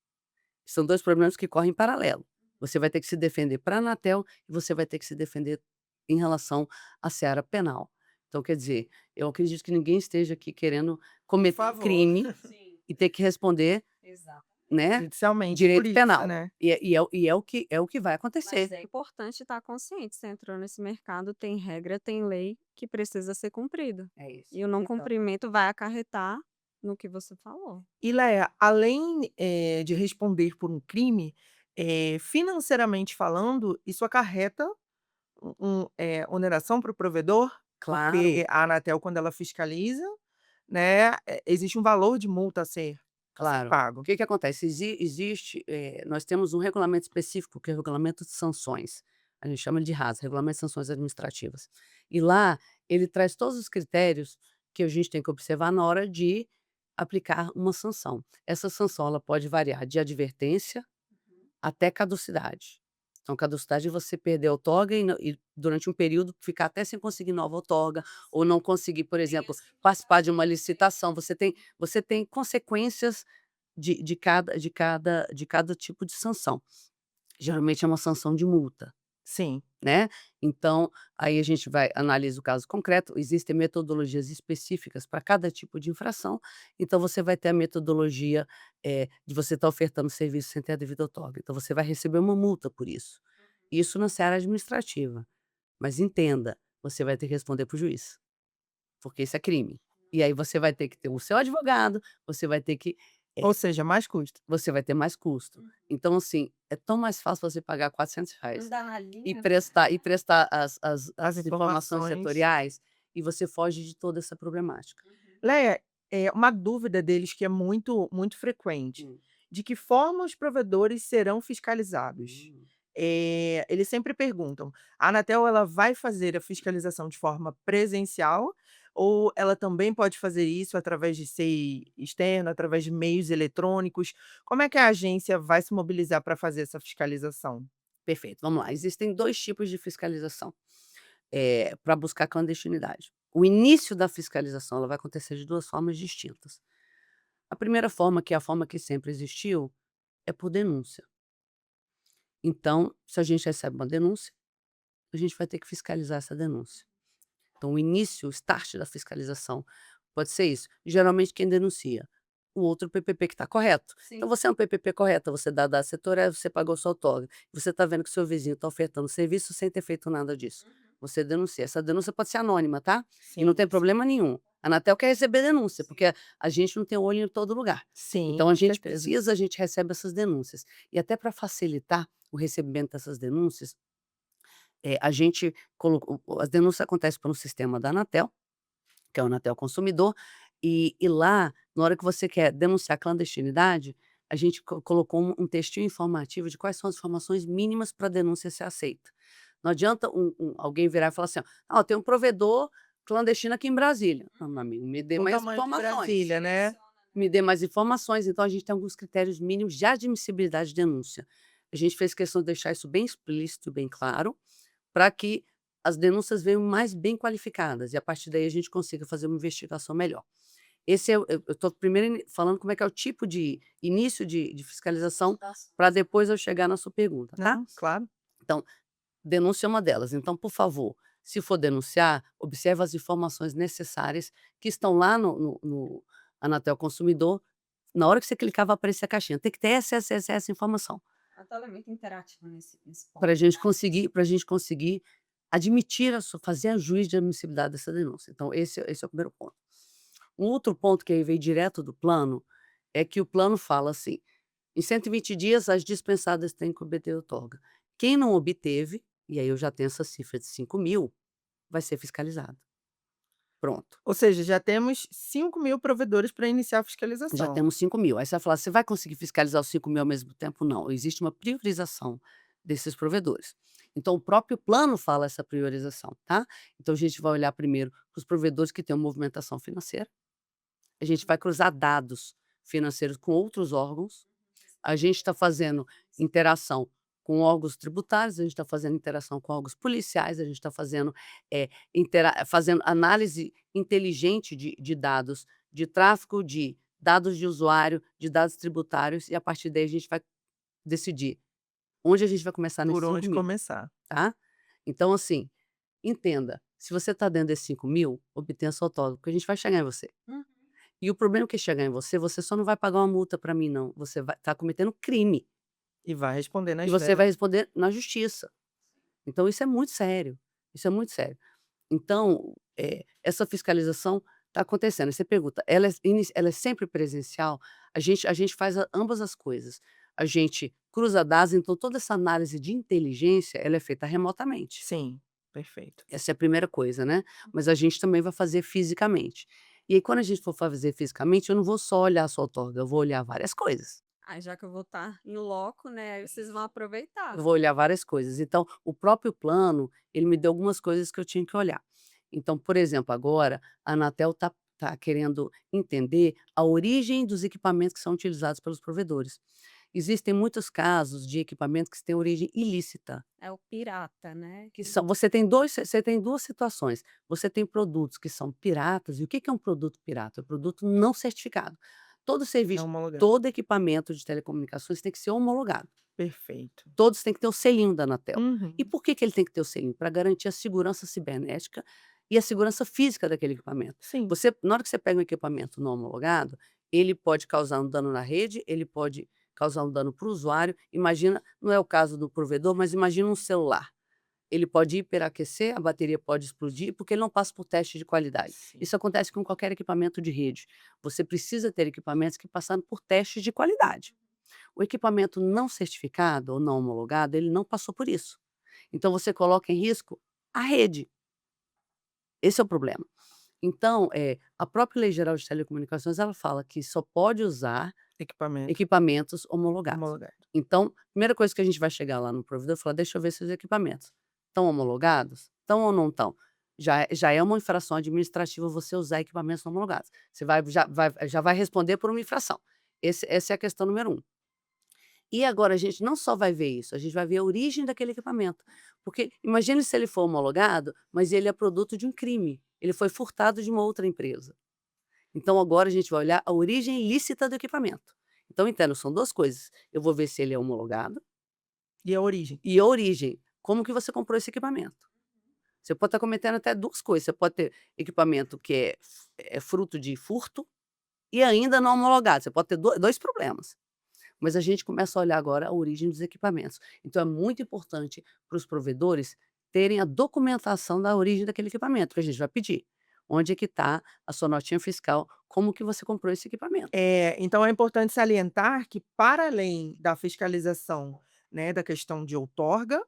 [SPEAKER 2] São 2 problemas que correm em paralelo. Você vai ter que se defender para a Anatel e você vai ter que se defender em relação à seara penal. Então, quer dizer, eu acredito que ninguém esteja aqui querendo
[SPEAKER 1] Por
[SPEAKER 2] cometer um
[SPEAKER 1] favor.
[SPEAKER 2] crime e ter que responder,
[SPEAKER 3] Exato.
[SPEAKER 2] né,
[SPEAKER 1] Judicialmente por
[SPEAKER 2] direito
[SPEAKER 1] isso,
[SPEAKER 2] penal.
[SPEAKER 1] né.
[SPEAKER 2] E é o que vai
[SPEAKER 3] Mas
[SPEAKER 2] acontecer.
[SPEAKER 3] é importante estar consciente, você entrou nesse mercado, tem regra, tem lei que precisa ser cumprida.
[SPEAKER 2] É isso.
[SPEAKER 3] E o não
[SPEAKER 2] Então
[SPEAKER 3] cumprimento vai acarretar no que você falou.
[SPEAKER 1] E Léa, além, de responder por um crime, financeiramente falando, isso acarreta oneração para o provedor?
[SPEAKER 2] claro,
[SPEAKER 1] Porque a Anatel, quando ela fiscaliza, né, existe um valor de multa a ser
[SPEAKER 2] claro. O
[SPEAKER 1] pago.
[SPEAKER 2] que que acontece? Existe, nós temos um regulamento específico, que é o regulamento de sanções. A gente chama ele de RAS, Regulamento de Sanções Administrativas. E lá, ele traz todos os critérios que a gente tem que observar na hora de aplicar uma sanção. Essa sanção, ela pode variar de advertência até caducidade. Então, caducidade é você perder a outorga e durante um período ficar até sem conseguir nova outorga, ou não conseguir, por exemplo, participar de uma licitação. Você tem consequências de cada tipo de sanção. Geralmente é uma sanção de multa,
[SPEAKER 1] Sim.
[SPEAKER 2] né. Então, aí a gente vai analisa o caso concreto, existem metodologias específicas para cada tipo de infração, então você vai ter a metodologia, de você estar ofertando serviço sem ter a devida outorga, então você vai receber uma multa por isso. Isso na seara administrativa, mas entenda, você vai ter que responder para o juiz, porque isso é crime. E aí você vai ter que ter o seu advogado, você vai ter que
[SPEAKER 1] Ou seja, mais custo.
[SPEAKER 2] você vai ter mais custo. Então, assim, é tão mais fácil você pagar R$ 400
[SPEAKER 3] Andar na
[SPEAKER 2] e
[SPEAKER 3] linha, né.
[SPEAKER 2] prestar as
[SPEAKER 1] As
[SPEAKER 2] informações
[SPEAKER 1] informações.
[SPEAKER 2] setoriais, e você foge de toda essa problemática.
[SPEAKER 1] Léa, uma dúvida deles que é muito muito frequente:
[SPEAKER 2] Hum,
[SPEAKER 1] de que forma os provedores serão fiscalizados?
[SPEAKER 2] hum.
[SPEAKER 1] Eles sempre perguntam: "A Anatel, ela vai fazer a fiscalização de forma presencial ou ela também pode fazer isso através de SEI externo, através de meios eletrônicos? Como é que a agência vai se mobilizar para fazer essa fiscalização?"
[SPEAKER 2] Perfeito, vamos lá. Existem 2 tipos de fiscalização, para buscar clandestinidade. O início da fiscalização, ela vai acontecer de 2 formas distintas. A primeira forma, que é a forma que sempre existiu, é por denúncia. Então, se a gente recebe uma denúncia, a gente vai ter que fiscalizar essa denúncia. Então o início, o start da fiscalização pode ser isso. Geralmente quem denuncia? O outro PPP que está correto. Então
[SPEAKER 3] Sim.
[SPEAKER 2] você é um PPP correto, você dá setorial, você pagou sua outorga, você está vendo que o seu vizinho está ofertando serviço sem ter feito nada disso. Você denuncia. Essa denúncia pode ser anônima, tá? E não
[SPEAKER 1] Sim,
[SPEAKER 2] tem problema nenhum. A Anatel quer receber denúncia,
[SPEAKER 3] Sim.
[SPEAKER 2] porque a gente não tem olho em todo lugar.
[SPEAKER 1] sim,
[SPEAKER 2] Então a
[SPEAKER 1] com
[SPEAKER 2] gente
[SPEAKER 1] certeza.
[SPEAKER 2] precisa, a gente recebe essas denúncias. E até para facilitar o recebimento dessas denúncias, a gente colocou as denúncias acontecem pelo sistema da Anatel, que é o Anatel Consumidor, e lá, na hora que você quer denunciar clandestinidade, a gente colocou um textinho informativo de quais são as informações mínimas para a denúncia ser aceita. Não adianta alguém virar e falar assim: "Ó, tem um provedor clandestino aqui em Brasília". Não, meu amigo, me dê
[SPEAKER 1] Do
[SPEAKER 2] mais
[SPEAKER 1] tamanho de
[SPEAKER 2] informações.
[SPEAKER 1] Brasília, né.
[SPEAKER 2] Me dê mais informações. Então a gente tem alguns critérios mínimos de admissibilidade de denúncia. A gente fez questão de deixar isso bem explícito, bem claro, para que as denúncias venham mais bem qualificadas e a partir daí a gente consiga fazer uma investigação melhor. Esse é o eu estou primeiro falando como é que é o tipo de início de fiscalização, para depois eu chegar na sua pergunta, tá.
[SPEAKER 1] Não, claro.
[SPEAKER 2] Então, Denúncia é uma delas. Então, por favor, se for denunciar, observe as informações necessárias que estão lá no Anatel Consumidor. Na hora que você clicar, vai aparecer a caixinha. Tem que ter essa informação.
[SPEAKER 3] A tela é muito interativa nesse ponto,
[SPEAKER 2] Para
[SPEAKER 3] né?
[SPEAKER 2] a gente conseguir admitir, fazer a juiz de admissibilidade dessa denúncia. Então, esse é o primeiro ponto. Um outro ponto que aí veio direto do plano é que o plano fala assim: em 120 dias, as dispensadas têm que obter outorga. Quem não obteve, e aí eu já tenho essa cifra de 5.000, vai ser fiscalizado. Pronto.
[SPEAKER 1] Ou seja, já temos 5.000 provedores para iniciar a
[SPEAKER 2] Já
[SPEAKER 1] fiscalização.
[SPEAKER 2] temos 5.000. Aí você vai falar: você vai conseguir fiscalizar os 5.000 ao mesmo tempo? Não, existe uma priorização desses provedores. Então, o próprio plano fala essa priorização, tá? Então, a gente vai olhar primeiro para os provedores que têm uma movimentação financeira. A gente vai cruzar dados financeiros com outros órgãos. A gente está fazendo interação com órgãos tributários, a gente está fazendo interação com órgãos policiais, a gente está fazendo, fazendo análise inteligente de dados, de tráfego de dados de usuário, de dados tributários, e a partir daí a gente vai decidir onde a gente vai começar
[SPEAKER 1] Por
[SPEAKER 2] nesses
[SPEAKER 1] onde
[SPEAKER 2] 5.000,
[SPEAKER 1] começar.
[SPEAKER 2] tá? Então, assim, entenda, se você está dentro desses 5.000, obtenha sua autógrafo, porque a gente vai chegar em você.
[SPEAKER 3] Uhum.
[SPEAKER 2] E o problema é que chegar em você, você só não vai pagar uma multa para mim não, você vai estar cometendo crime.
[SPEAKER 1] E vai responder na
[SPEAKER 2] E você
[SPEAKER 1] esfera.
[SPEAKER 2] vai responder na justiça. Então isso é muito sério, isso é muito sério. Então, essa fiscalização está acontecendo. Aí você pergunta, ela é sempre presencial? A gente faz ambas as coisas. A gente cruza dados, então toda essa análise de inteligência, ela é feita remotamente.
[SPEAKER 1] Sim, perfeito.
[SPEAKER 2] Essa é a primeira coisa, né, mas a gente também vai fazer fisicamente. E aí quando a gente for fazer fisicamente, eu não vou só olhar a sua outorga, eu vou olhar várias coisas.
[SPEAKER 3] Aí já que eu vou estar em loco, né, aí vocês vão
[SPEAKER 2] Eu
[SPEAKER 3] aproveitar.
[SPEAKER 2] vou olhar várias coisas. Então, o próprio plano, ele me deu algumas coisas que eu tinha que olhar. Então, por exemplo, agora a Anatel tá querendo entender a origem dos equipamentos que são utilizados pelos provedores. Existem muitos casos de equipamentos que têm origem ilícita,
[SPEAKER 3] É o pirata, né,
[SPEAKER 2] que
[SPEAKER 3] que
[SPEAKER 2] são você tem 2 situações. Você tem produtos que são piratas, e o que que é um produto pirata? É um produto não certificado. Todo
[SPEAKER 1] É
[SPEAKER 2] serviço,
[SPEAKER 1] homologado.
[SPEAKER 2] todo equipamento de telecomunicações tem que ser homologado.
[SPEAKER 1] Perfeito.
[SPEAKER 2] Todos têm que ter o selinho da Anatel. E
[SPEAKER 1] Uhum.
[SPEAKER 2] por que que ele tem que ter o selinho? Para garantir a segurança cibernética e a segurança física daquele equipamento.
[SPEAKER 1] Sim.
[SPEAKER 2] Você, na hora que você pega um equipamento não homologado, ele pode causar um dano na rede, ele pode causar um dano para o usuário. Imagina, não é o caso do provedor, mas imagina um celular. Ele pode hiperaquecer, a bateria pode explodir, porque ele não passa por teste de qualidade.
[SPEAKER 1] Sim.
[SPEAKER 2] Isso acontece com qualquer equipamento de rede. Você precisa ter equipamentos que passaram por testes de qualidade. O equipamento não certificado ou não homologado, ele não passou por isso. Então você coloca em risco a rede. Esse é o problema. Então, a própria Lei Geral de Telecomunicações, ela fala que só pode usar
[SPEAKER 1] Equipamento
[SPEAKER 2] equipamentos homologados.
[SPEAKER 1] homologado.
[SPEAKER 2] Então, primeira coisa que a gente vai chegar lá no provedor e falar: "Deixa eu ver se os equipamentos estão homologados? Estão ou não estão?". Já é uma infração administrativa você usar equipamentos não homologados. Você já vai responder por uma infração. Essa é a questão número 1. E agora a gente não só vai ver isso, a gente vai ver a origem daquele equipamento. Porque imagine se ele for homologado, mas ele é produto de um crime, ele foi furtado de uma outra empresa. Então agora a gente vai olhar a origem ilícita do equipamento. Então entendo, são 2 coisas, eu vou ver se ele é homologado
[SPEAKER 1] E a origem?
[SPEAKER 2] e a origem, como que você comprou esse equipamento. Você pode estar cometendo até 2 coisas, você pode ter equipamento que é fruto de furto e ainda não homologado, você pode ter 2 problemas. Mas a gente começa a olhar agora a origem dos equipamentos. Então é muito importante para os provedores terem a documentação da origem daquele equipamento, que a gente vai pedir. Onde é que está a sua notinha fiscal, como que você comprou esse equipamento.
[SPEAKER 1] Então é importante salientar que, para além da fiscalização, né, da questão de outorga,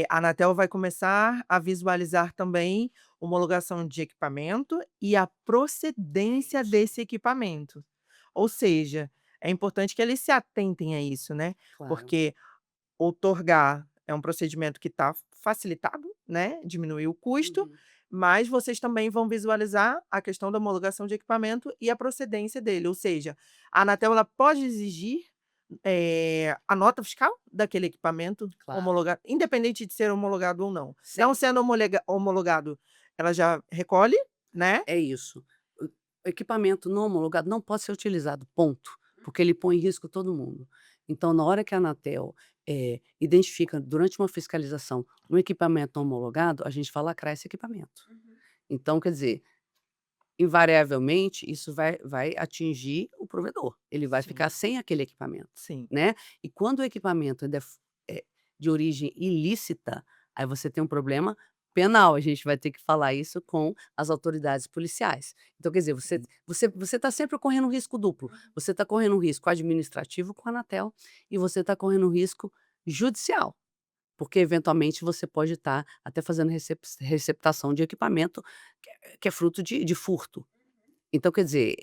[SPEAKER 1] a Anatel vai começar a visualizar também homologação de equipamento e a procedência desse equipamento. Ou seja, é importante que eles se atentem a isso, né,
[SPEAKER 2] Claro.
[SPEAKER 1] porque outorgar é um procedimento que está facilitado, né, diminuir o custo,
[SPEAKER 2] Uhum.
[SPEAKER 1] mas vocês também vão visualizar a questão da homologação de equipamento e a procedência dele, ou seja, a Anatel ela pode exigir, a nota fiscal daquele equipamento
[SPEAKER 2] Claro.
[SPEAKER 1] homologado, independente de ser homologado ou não.
[SPEAKER 2] Sem
[SPEAKER 1] Não sendo homologado, ela já recolhe, né.
[SPEAKER 2] É isso. O equipamento não homologado não pode ser utilizado, ponto, porque ele põe em risco todo mundo. Então, na hora que a Anatel, identifica durante uma fiscalização um equipamento não homologado, a gente vai lacrar esse equipamento. Então, quer dizer, invariavelmente isso vai atingir o provedor, ele vai
[SPEAKER 1] Sim,
[SPEAKER 2] ficar sem aquele equipamento,
[SPEAKER 1] sim.
[SPEAKER 2] né. E quando o equipamento ainda é de origem ilícita, aí você tem um problema penal, a gente vai ter que falar isso com as autoridades policiais. Então quer dizer,
[SPEAKER 1] Sim.
[SPEAKER 2] você está sempre correndo um risco duplo, você está correndo um risco administrativo com a Anatel e você está correndo um risco judicial, porque eventualmente você pode estar até fazendo receptação de equipamento que é fruto de furto. Então, quer dizer,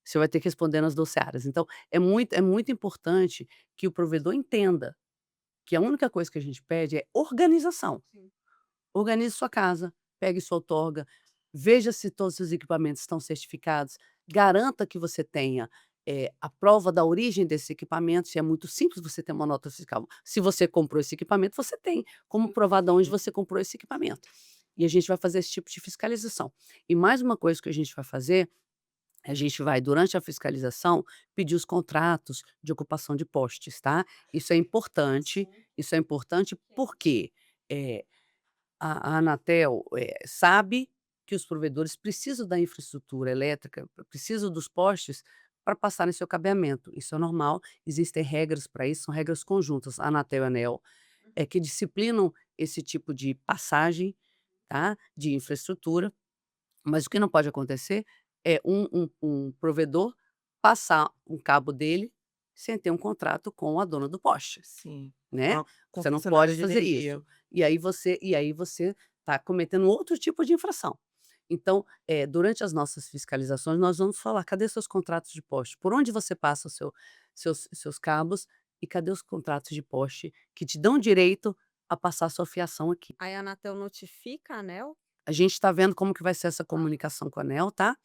[SPEAKER 2] você vai ter que responder nas 2 searas. Então, é muito importante que o provedor entenda que a única coisa que a gente pede é organização.
[SPEAKER 3] Sim.
[SPEAKER 2] Organize sua casa, pegue sua outorga, veja se todos os seus equipamentos estão certificados, garanta que você tenha, a prova da origem desse equipamento, se é muito simples você ter uma nota fiscal. Se você comprou esse equipamento, você tem como provar de onde você comprou esse equipamento. E a gente vai fazer esse tipo de fiscalização. E mais uma coisa que a gente vai fazer, a gente vai, durante a fiscalização, pedir os contratos de ocupação de postes, tá. Isso é importante porque, eh, a Anatel, sabe que os provedores precisam da infraestrutura elétrica, precisam dos postes para passarem seu cabeamento. Isso é normal, existem regras para isso, são regras conjuntas, Anatel e ANEEL, que disciplinam esse tipo de passagem, tá, de infraestrutura. Mas o que não pode acontecer é um provedor passar um cabo dele sem ter um contrato com a dona do poste,
[SPEAKER 1] Sim.
[SPEAKER 2] né.
[SPEAKER 1] Uma
[SPEAKER 2] Você não
[SPEAKER 1] concessionária
[SPEAKER 2] pode
[SPEAKER 1] de
[SPEAKER 2] fazer isso.
[SPEAKER 1] energia.
[SPEAKER 2] E aí você está cometendo outro tipo de infração. Então, durante as nossas fiscalizações, nós vamos falar: "Cadê seus contratos de poste? Por onde você passa o seus cabos e cadê os contratos de poste que te dão direito a passar sua fiação aqui?".
[SPEAKER 3] Aí a Anatel notifica a ANEEL?
[SPEAKER 2] A gente está vendo como que vai ser essa comunicação com a ANEEL, tá.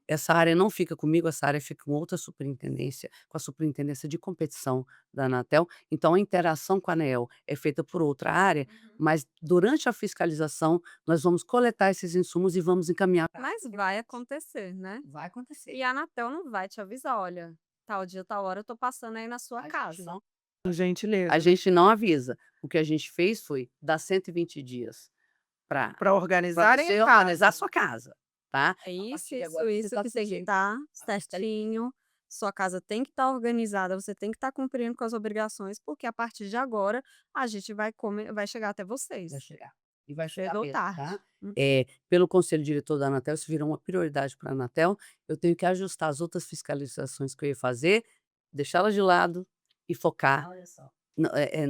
[SPEAKER 2] Essa área não fica comigo, essa área fica com outra superintendência, com a superintendência de competição da Anatel. Então a interação com a ANEEL é feita por outra área, mas durante a fiscalização nós vamos coletar esses insumos e vamos encaminhar pra
[SPEAKER 3] Mas vai acontecer, né?
[SPEAKER 2] vai acontecer.
[SPEAKER 3] E a Anatel não vai te avisar: "Olha, tal dia, tal hora eu tô passando aí na sua
[SPEAKER 2] A gente
[SPEAKER 3] casa".
[SPEAKER 2] não
[SPEAKER 1] Por
[SPEAKER 2] a
[SPEAKER 1] gentileza, né,
[SPEAKER 2] gente não avisa. O que a gente fez foi dar 120 dias para
[SPEAKER 1] pra
[SPEAKER 2] pra
[SPEAKER 1] organizarem a
[SPEAKER 2] você organizar a
[SPEAKER 1] casa.
[SPEAKER 2] sua casa, tá.
[SPEAKER 3] É
[SPEAKER 2] A
[SPEAKER 3] isso,
[SPEAKER 2] partir de
[SPEAKER 3] isso,
[SPEAKER 2] agora você
[SPEAKER 3] isso
[SPEAKER 2] está
[SPEAKER 3] que tem que
[SPEAKER 2] sujeito
[SPEAKER 3] estar
[SPEAKER 2] à fiscali
[SPEAKER 3] certinho, sua casa tem que estar organizada, você tem que estar cumprindo com as obrigações, porque a partir de agora a gente vai chegar até
[SPEAKER 2] vai
[SPEAKER 3] vocês,
[SPEAKER 2] chegar. E vai chegar
[SPEAKER 3] cedo ou
[SPEAKER 2] mesmo, tá.
[SPEAKER 3] tarde. Hum.
[SPEAKER 2] Pelo conselho diretor da Anatel, isso virou uma prioridade para a Anatel, eu tenho que ajustar as outras fiscalizações que eu ia fazer, deixá-las de lado e focar
[SPEAKER 3] Olha só.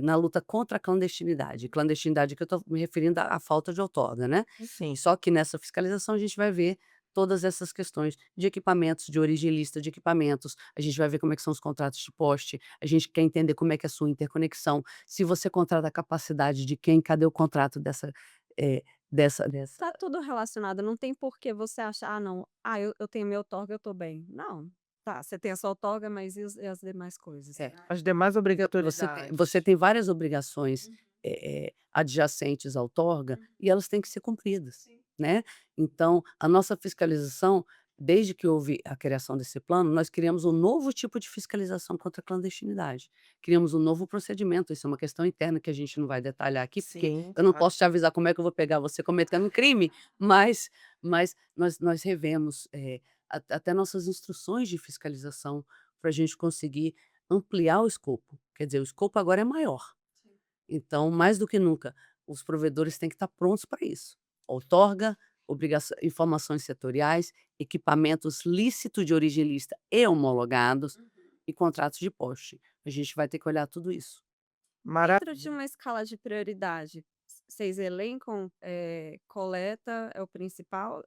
[SPEAKER 2] na luta contra a clandestinidade. Clandestinidade que eu estou me referindo à falta de outorga, né.
[SPEAKER 1] Sim.
[SPEAKER 2] Só que nessa fiscalização a gente vai ver todas essas questões de equipamentos, de origem ilícita de equipamentos, a gente vai ver como é que são os contratos de poste, a gente quer entender como é que é a sua interconexão, se você contrata a capacidade de quem, cadê o contrato eh, dessa
[SPEAKER 3] Tá tudo relacionado, não tem por que você achar: "Ah não, eu tenho minha outorga, eu tô bem". Não, tá, você tem a sua outorga, mas e as demais coisas?
[SPEAKER 2] é.
[SPEAKER 1] As demais
[SPEAKER 2] Você
[SPEAKER 1] obrigatoriedades.
[SPEAKER 2] tem várias obrigações, adjacentes à outorga e elas têm que ser cumpridas, né. Então, a nossa fiscalização, desde que houve a criação desse plano, nós criamos um novo tipo de fiscalização contra a clandestinidade. Criamos um novo procedimento, isso é uma questão interna que a gente não vai detalhar aqui, porque
[SPEAKER 1] Sim,
[SPEAKER 2] eu não
[SPEAKER 1] claro.
[SPEAKER 2] posso te avisar como é que eu vou pegar você cometendo um crime, mas nós revemos, até nossas instruções de fiscalização para a gente conseguir ampliar o escopo, quer dizer, o escopo agora é maior. Então, mais do que nunca, os provedores têm que estar prontos para isso. Outorga, informações setoriais, equipamentos lícitos de origem lícita e homologados e contratos de poste. A gente vai ter que olhar tudo isso.
[SPEAKER 3] Dentro de
[SPEAKER 1] Maravilha.
[SPEAKER 3] uma escala de prioridade, vocês elencam, coleta é o principal?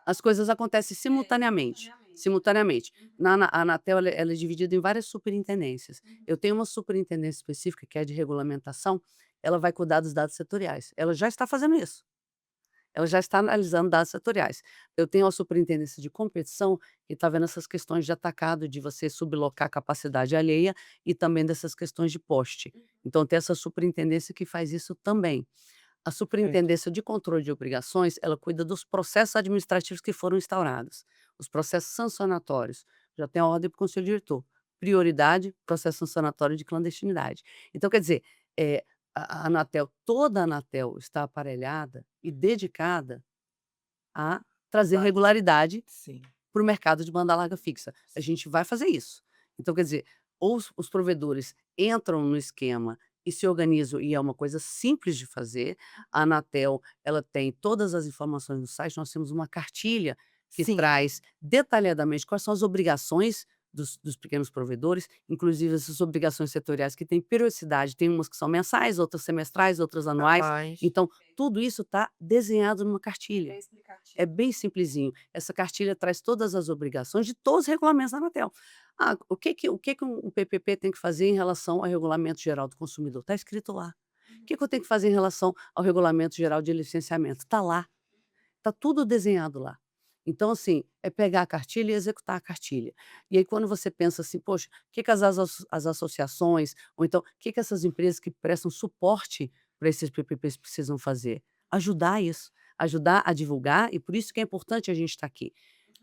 [SPEAKER 2] As coisas acontecem simultaneamente, simultaneamente. A Anatel ela é dividida em várias superintendências. Eu tenho uma superintendência específica, que é de regulamentação, ela vai cuidar dos dados setoriais. Ela já está fazendo isso. Ela já está analisando dados setoriais. Eu tenho a superintendência de competição, que está vendo essas questões de atacado, de você sublocar capacidade alheia e também dessas questões de poste. Então tem essa superintendência que faz isso também. A
[SPEAKER 1] Perfeito.
[SPEAKER 2] superintendência de controle de obrigações, ela cuida dos processos administrativos que foram instaurados, os processos sancionatórios. Já tem a ordem para o conselho diretor. Prioridade, processo sancionatório de clandestinidade. Então, quer dizer, Eh, a Anatel toda a Anatel está aparelhada e dedicada a trazer
[SPEAKER 1] Claro.
[SPEAKER 2] regularidade
[SPEAKER 1] Sim.
[SPEAKER 2] para o mercado de banda larga fixa. A gente vai fazer isso. Então, quer dizer, ou os provedores entram no esquema e se organizam, e é uma coisa simples de fazer. A Anatel, ela tem todas as informações no site, nós temos uma cartilha que
[SPEAKER 1] Sim.
[SPEAKER 2] traz detalhadamente quais são as obrigações dos pequenos provedores, inclusive essas obrigações setoriais que têm periodicidade, tem umas que são mensais, outras semestrais, outras anuais.
[SPEAKER 1] Anuais.
[SPEAKER 2] Então, tudo isso está desenhado numa cartilha.
[SPEAKER 3] Bem
[SPEAKER 2] É
[SPEAKER 3] explicativo.
[SPEAKER 2] bem simplesinho. Essa cartilha traz todas as obrigações de todos os regulamentos da Anatel. Ah, o que que um PPP tem que fazer em relação ao Regulamento Geral do Consumidor? Está escrito lá. O que que eu tenho que fazer em relação ao Regulamento Geral de Licenciamento? Está lá. Está tudo desenhado lá. Então, assim, é pegar a cartilha e executar a cartilha. E aí, quando você pensa assim, poxa, o que que as associações, ou então, o que que essas empresas que prestam suporte para esses PPPs precisam fazer? Ajudar isso, ajudar a divulgar, e por isso que é importante a gente estar aqui.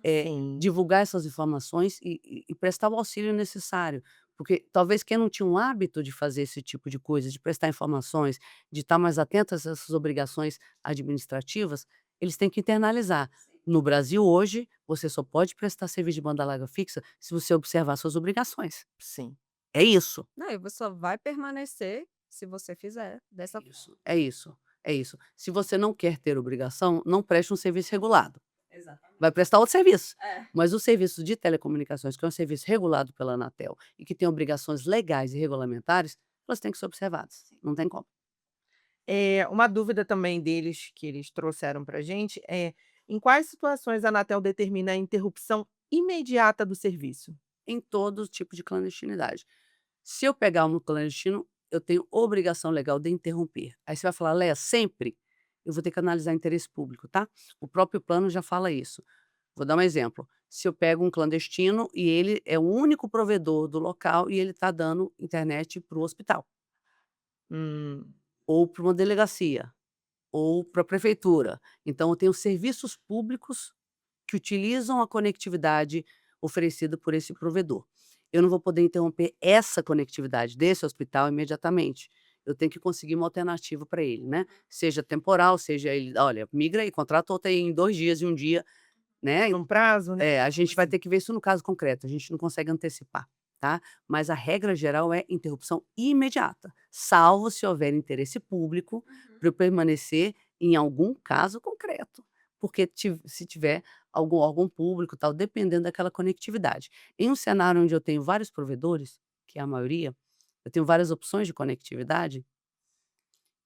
[SPEAKER 1] Sim.
[SPEAKER 2] Divulgar essas informações e prestar o auxílio necessário. Porque talvez quem não tinha um hábito de fazer esse tipo de coisa, de prestar informações, de estar mais atento a essas obrigações administrativas, eles têm que internalizar. No Brasil hoje, você só pode prestar serviço de banda larga fixa se você observar suas obrigações.
[SPEAKER 1] Sim.
[SPEAKER 2] É isso.
[SPEAKER 3] Não, e você só vai permanecer se você fizer dessa
[SPEAKER 2] Isso, é isso, é isso. Se você não quer ter obrigação, não preste um serviço regulado.
[SPEAKER 3] Exatamente.
[SPEAKER 2] Vai prestar outro serviço.
[SPEAKER 3] É.
[SPEAKER 2] Mas o serviço de telecomunicações, que é um serviço regulado pela Anatel e que tem obrigações legais e regulamentares, elas têm que ser observadas. Não tem como.
[SPEAKER 1] Uma dúvida também deles, que eles trouxeram pra gente, é: em quais situações a Anatel determina a interrupção imediata do serviço?
[SPEAKER 2] Em todo tipo de clandestinidade. Se eu pegar um clandestino, eu tenho obrigação legal de interromper. Aí você vai falar: "Léa, sempre?" Eu vou ter que analisar interesse público, tá? O próprio plano já fala isso. Vou dar um exemplo: se eu pego um clandestino e ele é o único provedor do local e ele está dando internet para o hospital,
[SPEAKER 1] Hum.
[SPEAKER 2] ou para uma delegacia, ou para a prefeitura. Então eu tenho serviços públicos que utilizam a conectividade oferecida por esse provedor. Eu não vou poder interromper essa conectividade desse hospital imediatamente. Eu tenho que conseguir uma alternativa para ele, né? Seja temporal, seja ele, olha, migra aí, contrata outra aí em 2 dias e 1 dia, né?
[SPEAKER 1] Num prazo, né,
[SPEAKER 2] A
[SPEAKER 1] algo
[SPEAKER 2] gente vai
[SPEAKER 1] assim.
[SPEAKER 2] ter que ver isso no caso concreto, a gente não consegue antecipar, tá? Mas a regra geral é interrupção imediata, salvo se houver interesse público para eu permanecer em algum caso concreto, porque se tiver algum órgão público, tal, dependendo daquela conectividade. Em um cenário onde eu tenho vários provedores, que é a maioria, eu tenho várias opções de conectividade,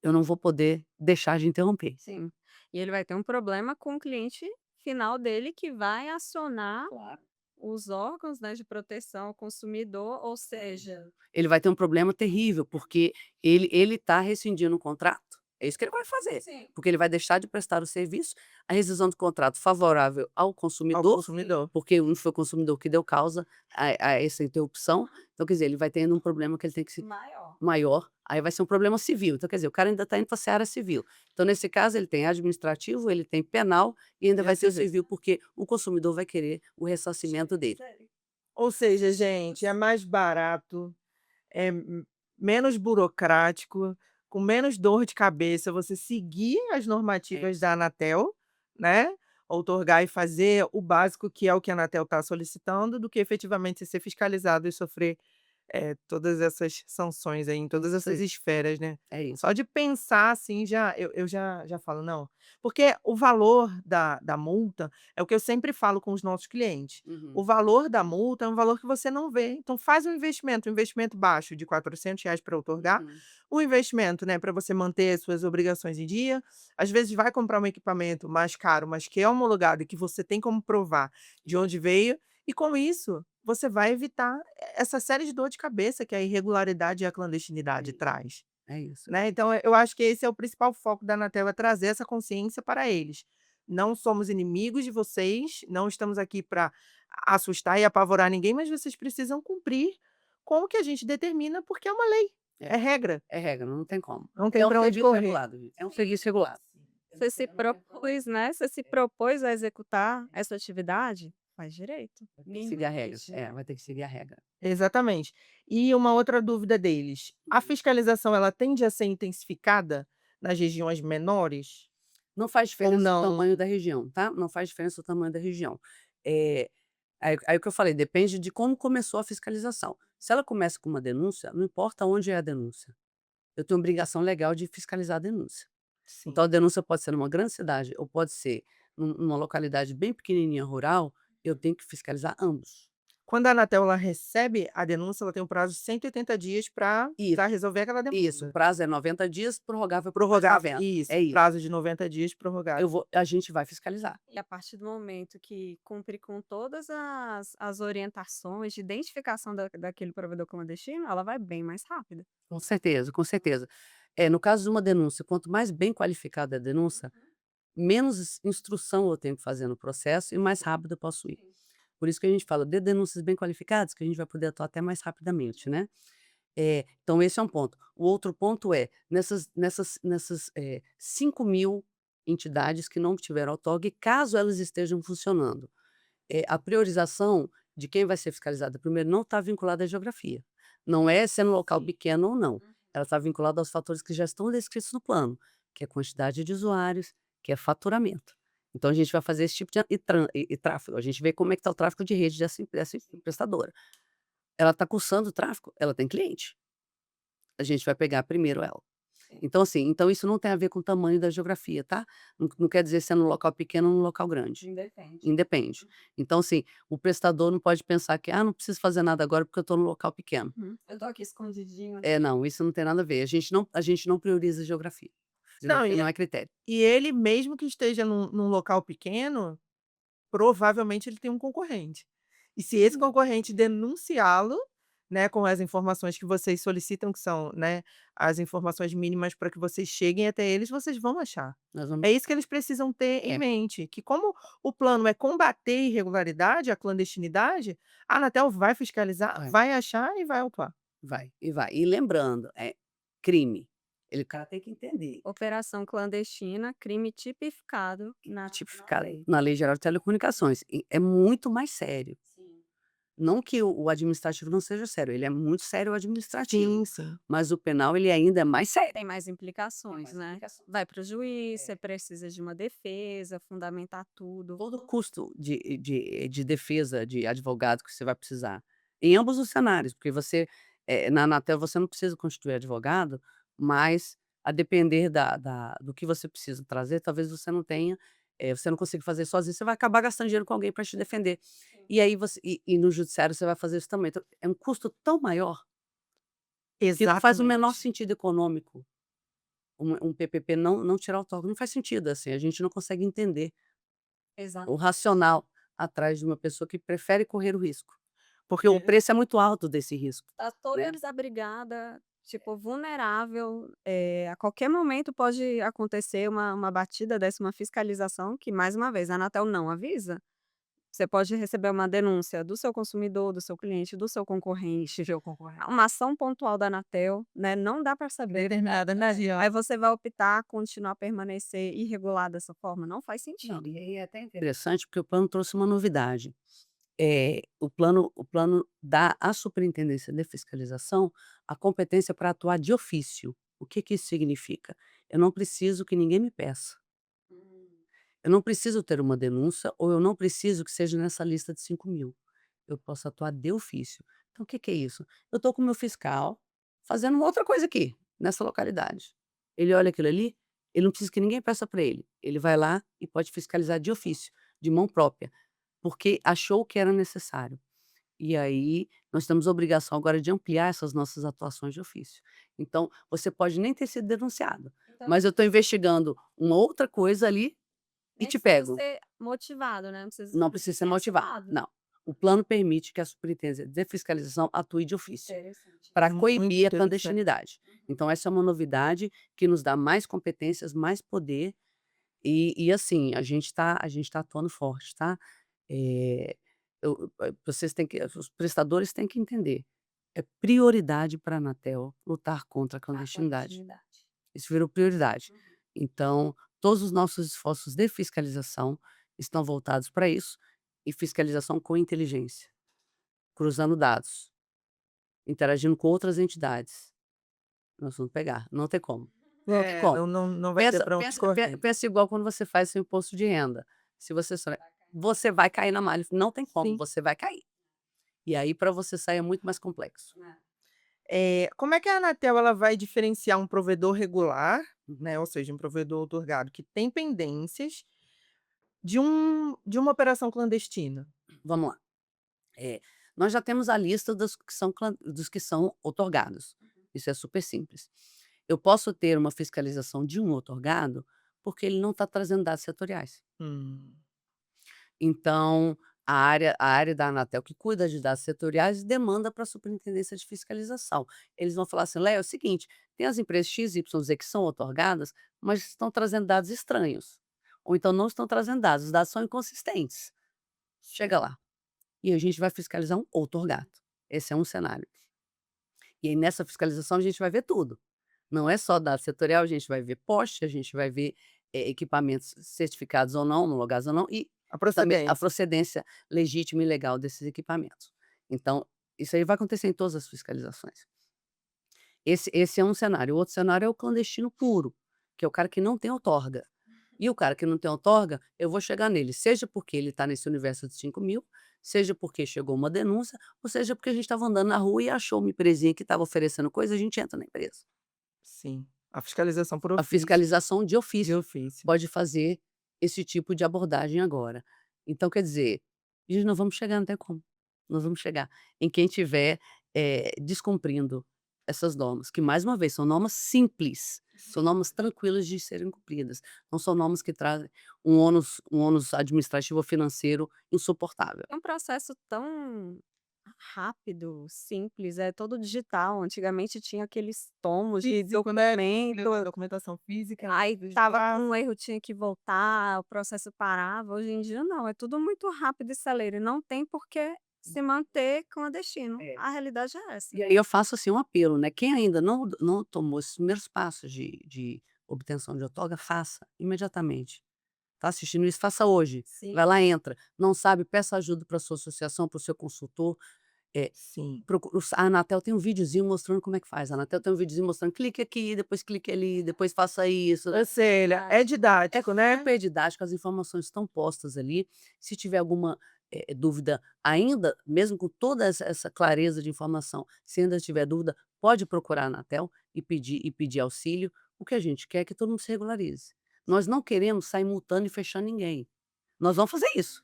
[SPEAKER 2] eu não vou poder deixar de interromper.
[SPEAKER 3] Sim. E ele vai ter um problema com o cliente final dele que vai acionar
[SPEAKER 2] Claro.
[SPEAKER 3] os órgãos, né, de proteção ao consumidor, ou seja,
[SPEAKER 2] Ele vai ter um problema terrível, porque ele está rescindindo um contrato, é isso que ele vai fazer,
[SPEAKER 3] sim,
[SPEAKER 2] porque ele vai deixar de prestar o serviço, a rescisão do contrato favorável ao
[SPEAKER 1] Ao
[SPEAKER 2] consumidor,
[SPEAKER 1] consumidor.
[SPEAKER 2] porque não foi o consumidor que deu causa a essa interrupção, então quer dizer, ele vai tendo um problema que ele tem que se
[SPEAKER 3] maior.
[SPEAKER 2] maior, aí vai ser um problema civil, então quer dizer, o cara ainda está indo para a seara civil. Então nesse caso ele tem administrativo, ele tem penal e ainda
[SPEAKER 1] E a
[SPEAKER 2] vai ter o
[SPEAKER 1] civil.
[SPEAKER 2] civil, porque o consumidor vai querer o ressarcimento dele.
[SPEAKER 1] Ou seja, gente, é mais barato, é menos burocrático, com menos dor de cabeça você seguir as
[SPEAKER 2] É
[SPEAKER 1] normativas
[SPEAKER 2] isso.
[SPEAKER 1] da Anatel, né, outorgar e fazer o básico, que é o que a Anatel está solicitando, do que efetivamente ser fiscalizado e sofrer, todas essas sanções aí em todas
[SPEAKER 2] Isso
[SPEAKER 1] essas
[SPEAKER 2] aí,
[SPEAKER 1] esferas, né.
[SPEAKER 2] é isso.
[SPEAKER 1] Só de pensar assim já eu já falo: "Não", porque o valor da multa é o que eu sempre falo com os nossos clientes.
[SPEAKER 2] Uhum,
[SPEAKER 1] O valor da multa é um valor que você não vê, então faz um investimento baixo de R$ 400 para outorgar,
[SPEAKER 2] uhum.
[SPEAKER 1] um investimento, né, para você manter as suas obrigações em dia, às vezes vai comprar um equipamento mais caro, mas que é homologado e que você tem como provar de onde veio, e com isso você vai evitar essa série de dor de cabeça que a irregularidade e a
[SPEAKER 2] É
[SPEAKER 1] clandestinidade
[SPEAKER 2] isso,
[SPEAKER 1] traz,
[SPEAKER 2] é isso.
[SPEAKER 1] né. Então eu acho que esse é o principal foco da Anatel, é trazer essa consciência para eles. Não somos inimigos de vocês, não estamos aqui para assustar e apavorar ninguém, mas vocês precisam cumprir com o que a gente determina, porque é uma lei,
[SPEAKER 2] É,
[SPEAKER 1] é regra,
[SPEAKER 2] é regra, não tem como.
[SPEAKER 1] não
[SPEAKER 2] É
[SPEAKER 1] tem
[SPEAKER 2] um
[SPEAKER 1] para onde
[SPEAKER 2] serviço
[SPEAKER 1] correr.
[SPEAKER 2] regulado, gente, é um serviço regulado.
[SPEAKER 3] Você se propôs, né, você se propôs a executar essa atividade? faz direito.
[SPEAKER 2] Vai ter que
[SPEAKER 3] Ninguém
[SPEAKER 2] seguir a
[SPEAKER 3] vai
[SPEAKER 2] regra.
[SPEAKER 3] questionar.
[SPEAKER 2] Vai ter que seguir a regra.
[SPEAKER 1] Exatamente. E uma outra dúvida deles, a
[SPEAKER 2] Hum.
[SPEAKER 1] fiscalização ela tende a ser intensificada nas regiões menores
[SPEAKER 2] Não faz
[SPEAKER 1] ou
[SPEAKER 2] diferença o
[SPEAKER 1] não?
[SPEAKER 2] tamanho da região, tá? Não faz diferença o tamanho da região. Eh, aí o que eu falei, depende de como começou a fiscalização. Se ela começa com uma denúncia, não importa onde é a denúncia, eu tenho obrigação legal de fiscalizar a denúncia. Então
[SPEAKER 1] Sim.
[SPEAKER 2] a denúncia pode ser numa grande cidade ou pode ser numa localidade bem pequenininha rural, eu tenho que fiscalizar ambos.
[SPEAKER 1] Quando a Anatel ela recebe a denúncia, ela tem um prazo de 180 dias para
[SPEAKER 2] Isso,
[SPEAKER 1] resolver aquela
[SPEAKER 2] isso, o
[SPEAKER 1] demanda.
[SPEAKER 2] prazo é 90 dias, prorrogável por mais
[SPEAKER 1] Prorrogável
[SPEAKER 2] 90.
[SPEAKER 1] isso,
[SPEAKER 2] É isso.
[SPEAKER 1] prazo de 90 dias prorrogável.
[SPEAKER 2] A gente vai fiscalizar.
[SPEAKER 3] E a partir do momento que cumpre com todas as orientações de identificação daquele provedor clandestino, ela vai bem mais rápido.
[SPEAKER 2] Com certeza, com certeza. No caso de uma denúncia, quanto mais bem qualificada a denúncia, menos instrução eu tenho que fazer no processo e mais rápido eu posso ir. Por isso que a gente fala, de denúncias bem qualificadas, que a gente vai poder atuar até mais rapidamente, né. Então esse é um ponto. O outro ponto é, nessas 5.000 entidades que não tiveram outorga, caso elas estejam funcionando, a priorização de quem vai ser fiscalizada primeiro não está vinculada à geografia. Não é se é no local
[SPEAKER 1] Sim.
[SPEAKER 2] pequeno ou não. Ela está vinculada aos fatores que já estão descritos no plano, que é quantidade de usuários, que é faturamento. Então a gente vai fazer esse tipo de e tráfego. A gente vê como é que está o tráfego de rede dessa prestadora. Ela está cursando o tráfego, ela tem cliente. A gente vai pegar primeiro ela. Então, assim, isso não tem a ver com o tamanho da geografia, tá? Não quer dizer se é no local pequeno ou no local grande.
[SPEAKER 3] Independe.
[SPEAKER 2] Independe. Então, assim, o prestador não pode pensar que: "Ah, não preciso fazer nada agora porque eu estou no local pequeno".
[SPEAKER 3] Eu tô aqui escondidinho.
[SPEAKER 2] Não, isso não tem nada a ver. A gente não prioriza geografia.
[SPEAKER 1] Não,
[SPEAKER 2] Geografia não é critério.
[SPEAKER 1] e ele mesmo que esteja num local pequeno, provavelmente ele tem um concorrente. E se esse concorrente denunciá-lo, né, com as informações que vocês solicitam, que são, né, as informações mínimas para que vocês cheguem até eles, vocês vão achar.
[SPEAKER 2] Nós vamos
[SPEAKER 1] É isso que eles precisam ter em
[SPEAKER 2] é,
[SPEAKER 1] mente, que como o plano é combater a irregularidade, a clandestinidade, a Anatel vai fiscalizar,
[SPEAKER 2] vai,
[SPEAKER 1] vai achar e vai autuar.
[SPEAKER 2] vai e vai. E lembrando, é crime. O cara tem que entender.
[SPEAKER 3] Operação clandestina, crime tipificado na
[SPEAKER 2] Tipificado
[SPEAKER 3] lei.
[SPEAKER 2] na Lei Geral de Telecomunicações. E é muito mais sério.
[SPEAKER 3] Sim.
[SPEAKER 2] Não que o administrativo não seja sério, ele é muito sério o administrativo,
[SPEAKER 1] Sim, sim.
[SPEAKER 2] mas o penal ele ainda é mais sério.
[SPEAKER 3] Tem mais implicações,
[SPEAKER 2] mais
[SPEAKER 3] né?
[SPEAKER 2] implicações.
[SPEAKER 3] Vai para o juiz, você
[SPEAKER 2] É.
[SPEAKER 3] precisa de uma defesa, fundamentar tudo.
[SPEAKER 2] Todo o custo de defesa de advogado que você vai precisar, em ambos os cenários, porque na Anatel você não precisa constituir advogado, mas a depender do que você precisa trazer, talvez você não tenha, você não consiga fazer sozinho, você vai acabar gastando dinheiro com alguém para te defender. E aí no judiciário você vai fazer isso também, então é um custo tão maior, que não faz o menor
[SPEAKER 1] Exatamente.
[SPEAKER 2] sentido econômico um PPP não tirar o toque, não faz sentido, assim, a gente não consegue entender
[SPEAKER 3] Exato.
[SPEAKER 2] o racional atrás de uma pessoa que prefere correr o risco, porque o
[SPEAKER 1] Porque
[SPEAKER 2] preço é muito alto desse risco,
[SPEAKER 3] Tá toda
[SPEAKER 2] né.
[SPEAKER 3] desabrigada, tipo, vulnerável, a qualquer momento pode acontecer uma batida dessa, uma fiscalização que, mais uma vez, a Anatel não avisa. Você pode receber uma denúncia do seu consumidor, do seu cliente, do seu concorrente, uma ação pontual da Anatel, né, não dá para saber.
[SPEAKER 1] determinada região.
[SPEAKER 3] Aí você vai optar continuar a permanecer irregular dessa forma? Não faz
[SPEAKER 2] Não,
[SPEAKER 3] sentido.
[SPEAKER 2] e aí é até interessante, porque o plano trouxe uma novidade, o plano dá à Superintendência de Fiscalização a competência para atuar de ofício. O que que isso significa? Eu não preciso que ninguém me peça. Eu não preciso ter uma denúncia ou eu não preciso que seja nessa lista de 5.000. Eu posso atuar de ofício. Então o que que é isso? Eu estou com o meu fiscal fazendo uma outra coisa aqui, nessa localidade. Ele olha aquilo ali, ele não precisa que ninguém peça para ele. Ele vai lá e pode fiscalizar de ofício, de mão própria, porque achou que era necessário. E aí, nós temos a obrigação agora de ampliar essas nossas atuações de ofício. Então, você pode nem ter sido denunciado,
[SPEAKER 3] Então,
[SPEAKER 2] mas eu estou investigando uma outra coisa ali e
[SPEAKER 3] nem
[SPEAKER 2] te
[SPEAKER 3] precisa
[SPEAKER 2] pego.
[SPEAKER 3] ser motivado, né, não precisa
[SPEAKER 2] Não precisa ser
[SPEAKER 3] ser
[SPEAKER 2] motivado,
[SPEAKER 3] acionado.
[SPEAKER 2] não. O plano permite que a Superintendência de Fiscalização atue de ofício,
[SPEAKER 3] Interessante
[SPEAKER 2] para
[SPEAKER 3] isso.
[SPEAKER 1] Muito
[SPEAKER 2] coibir a
[SPEAKER 1] interessante.
[SPEAKER 2] clandestinidade. Então essa é uma novidade que nos dá mais competências, mais poder e assim, a gente tá atuando forte, tá. Eh, vocês têm que os prestadores têm que entender, é prioridade para a Anatel lutar contra a
[SPEAKER 3] A
[SPEAKER 2] clandestinidade.
[SPEAKER 3] clandestinidade.
[SPEAKER 2] Isso virou prioridade. Então, todos os nossos esforços de fiscalização estão voltados para isso e fiscalização com inteligência, cruzando dados, interagindo com outras entidades. Nós vamos pegar, não tem como, não tem como.
[SPEAKER 1] Não vai ter
[SPEAKER 2] Pensa
[SPEAKER 1] pra onde
[SPEAKER 2] pensa
[SPEAKER 1] correr.
[SPEAKER 2] pensa igual quando você faz seu imposto de renda, se você vai cair na malha, não tem como,
[SPEAKER 1] Sim.
[SPEAKER 2] você vai cair. E aí para você sair é muito mais complexo.
[SPEAKER 1] Como é que a Anatel ela vai diferenciar um provedor regular, né, ou seja, um provedor outorgado que tem pendências, de uma operação clandestina?
[SPEAKER 2] Vamos lá. Nós já temos a lista dos que são outorgados. Isso é super simples. Eu posso ter uma fiscalização de um outorgado, porque ele não está trazendo dados setoriais.
[SPEAKER 1] Hum,
[SPEAKER 2] Então, a área da Anatel que cuida de dados setoriais demanda para a Superintendência de Fiscalização. Eles vão falar assim: "Léo, é o seguinte, tem as empresas X, Y, Z que são outorgadas, mas estão trazendo dados estranhos, ou então não estão trazendo dados, os dados são inconsistentes. Chega lá". E a gente vai fiscalizar um outorgado. Esse é um cenário. E aí nessa fiscalização a gente vai ver tudo. Não é só dado setorial, a gente vai ver poste, a gente vai ver, equipamentos certificados ou não, homologados ou não, e
[SPEAKER 1] a
[SPEAKER 2] também a
[SPEAKER 1] procedência.
[SPEAKER 2] procedência legítima e legal desses equipamentos. Então, isso aí vai acontecer em todas as fiscalizações. Esse é um cenário. O outro cenário é o clandestino puro, que é o cara que não tem outorga. E o cara que não tem outorga, eu vou chegar nele, seja porque ele está nesse universo de 5.000, seja porque chegou uma denúncia, ou seja porque a gente estava andando na rua e achou uma empresinha que estava oferecendo coisa, a gente entra na empresa.
[SPEAKER 1] Sim, a fiscalização por
[SPEAKER 2] A
[SPEAKER 1] ofício,
[SPEAKER 2] fiscalização de
[SPEAKER 1] de
[SPEAKER 2] ofício
[SPEAKER 1] ofício.
[SPEAKER 2] pode fazer esse tipo de abordagem agora. Então, quer dizer, gente, nós vamos chegar, não tem como. Nós vamos chegar em quem estiver descumprindo essas normas, que, mais uma vez, são normas simples, são normas tranquilas de serem cumpridas, não são normas que trazem um ônus administrativo ou financeiro insuportável.
[SPEAKER 3] É um processo tão rápido, simples, é todo digital. Antigamente tinha aqueles tomos de
[SPEAKER 1] Físico, né,
[SPEAKER 3] documento,
[SPEAKER 1] documentação física,
[SPEAKER 3] aí estava com
[SPEAKER 1] digital.
[SPEAKER 3] um erro, tinha que voltar, o processo parava. Hoje em dia não, é tudo muito rápido e celeiro, e não tem por que se manter clandestino.
[SPEAKER 2] É.
[SPEAKER 3] A realidade é essa.
[SPEAKER 2] E aí eu faço, assim, um apelo, né, quem ainda não tomou esses primeiros passos de obtenção de outorga, faça imediatamente. Tá assistindo isso, faça hoje.
[SPEAKER 3] Sim.
[SPEAKER 2] Vai lá, entra. Não sabe, peça ajuda para sua associação, para o seu consultor.
[SPEAKER 1] Sim.
[SPEAKER 2] A Anatel tem um videozinho mostrando como é que faz. A Anatel tem um videozinho mostrando: clique aqui, depois clique ali, depois faça isso.
[SPEAKER 1] Ou seja, é didático, né?
[SPEAKER 2] Super didático, as informações estão postas ali. Se tiver alguma, dúvida ainda, mesmo com toda essa clareza de informação, se ainda tiver dúvida, pode procurar a Anatel e pedir auxílio. O que a gente quer é que todo mundo se regularize. Nós não queremos sair multando e fechando ninguém. Nós vamos fazer isso,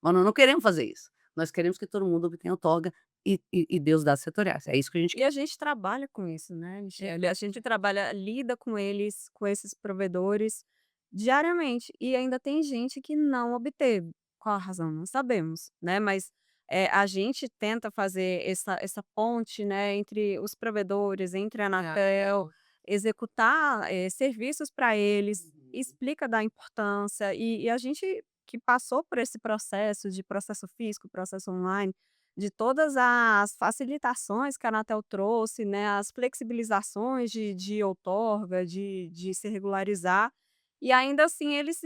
[SPEAKER 2] mas nós não queremos fazer isso. Nós queremos que todo mundo obtenha outorga e dê os dados setoriais. É isso que a gente
[SPEAKER 3] E
[SPEAKER 2] quer.
[SPEAKER 3] a gente trabalha com isso, né, Michele? A gente trabalha, lida com eles, com esses provedores, diariamente. E ainda tem gente que não obteve. Qual a razão? Não sabemos, né? Mas a gente tenta fazer essa ponte, né, entre os provedores, entre a Anatel, executar serviços para eles,
[SPEAKER 2] Uhum.
[SPEAKER 3] explica da importância. E a gente que passou por esse processo de processo físico, processo online, de todas as facilitações que a Anatel trouxe, né, as flexibilizações de outorga, de se regularizar, e ainda assim eles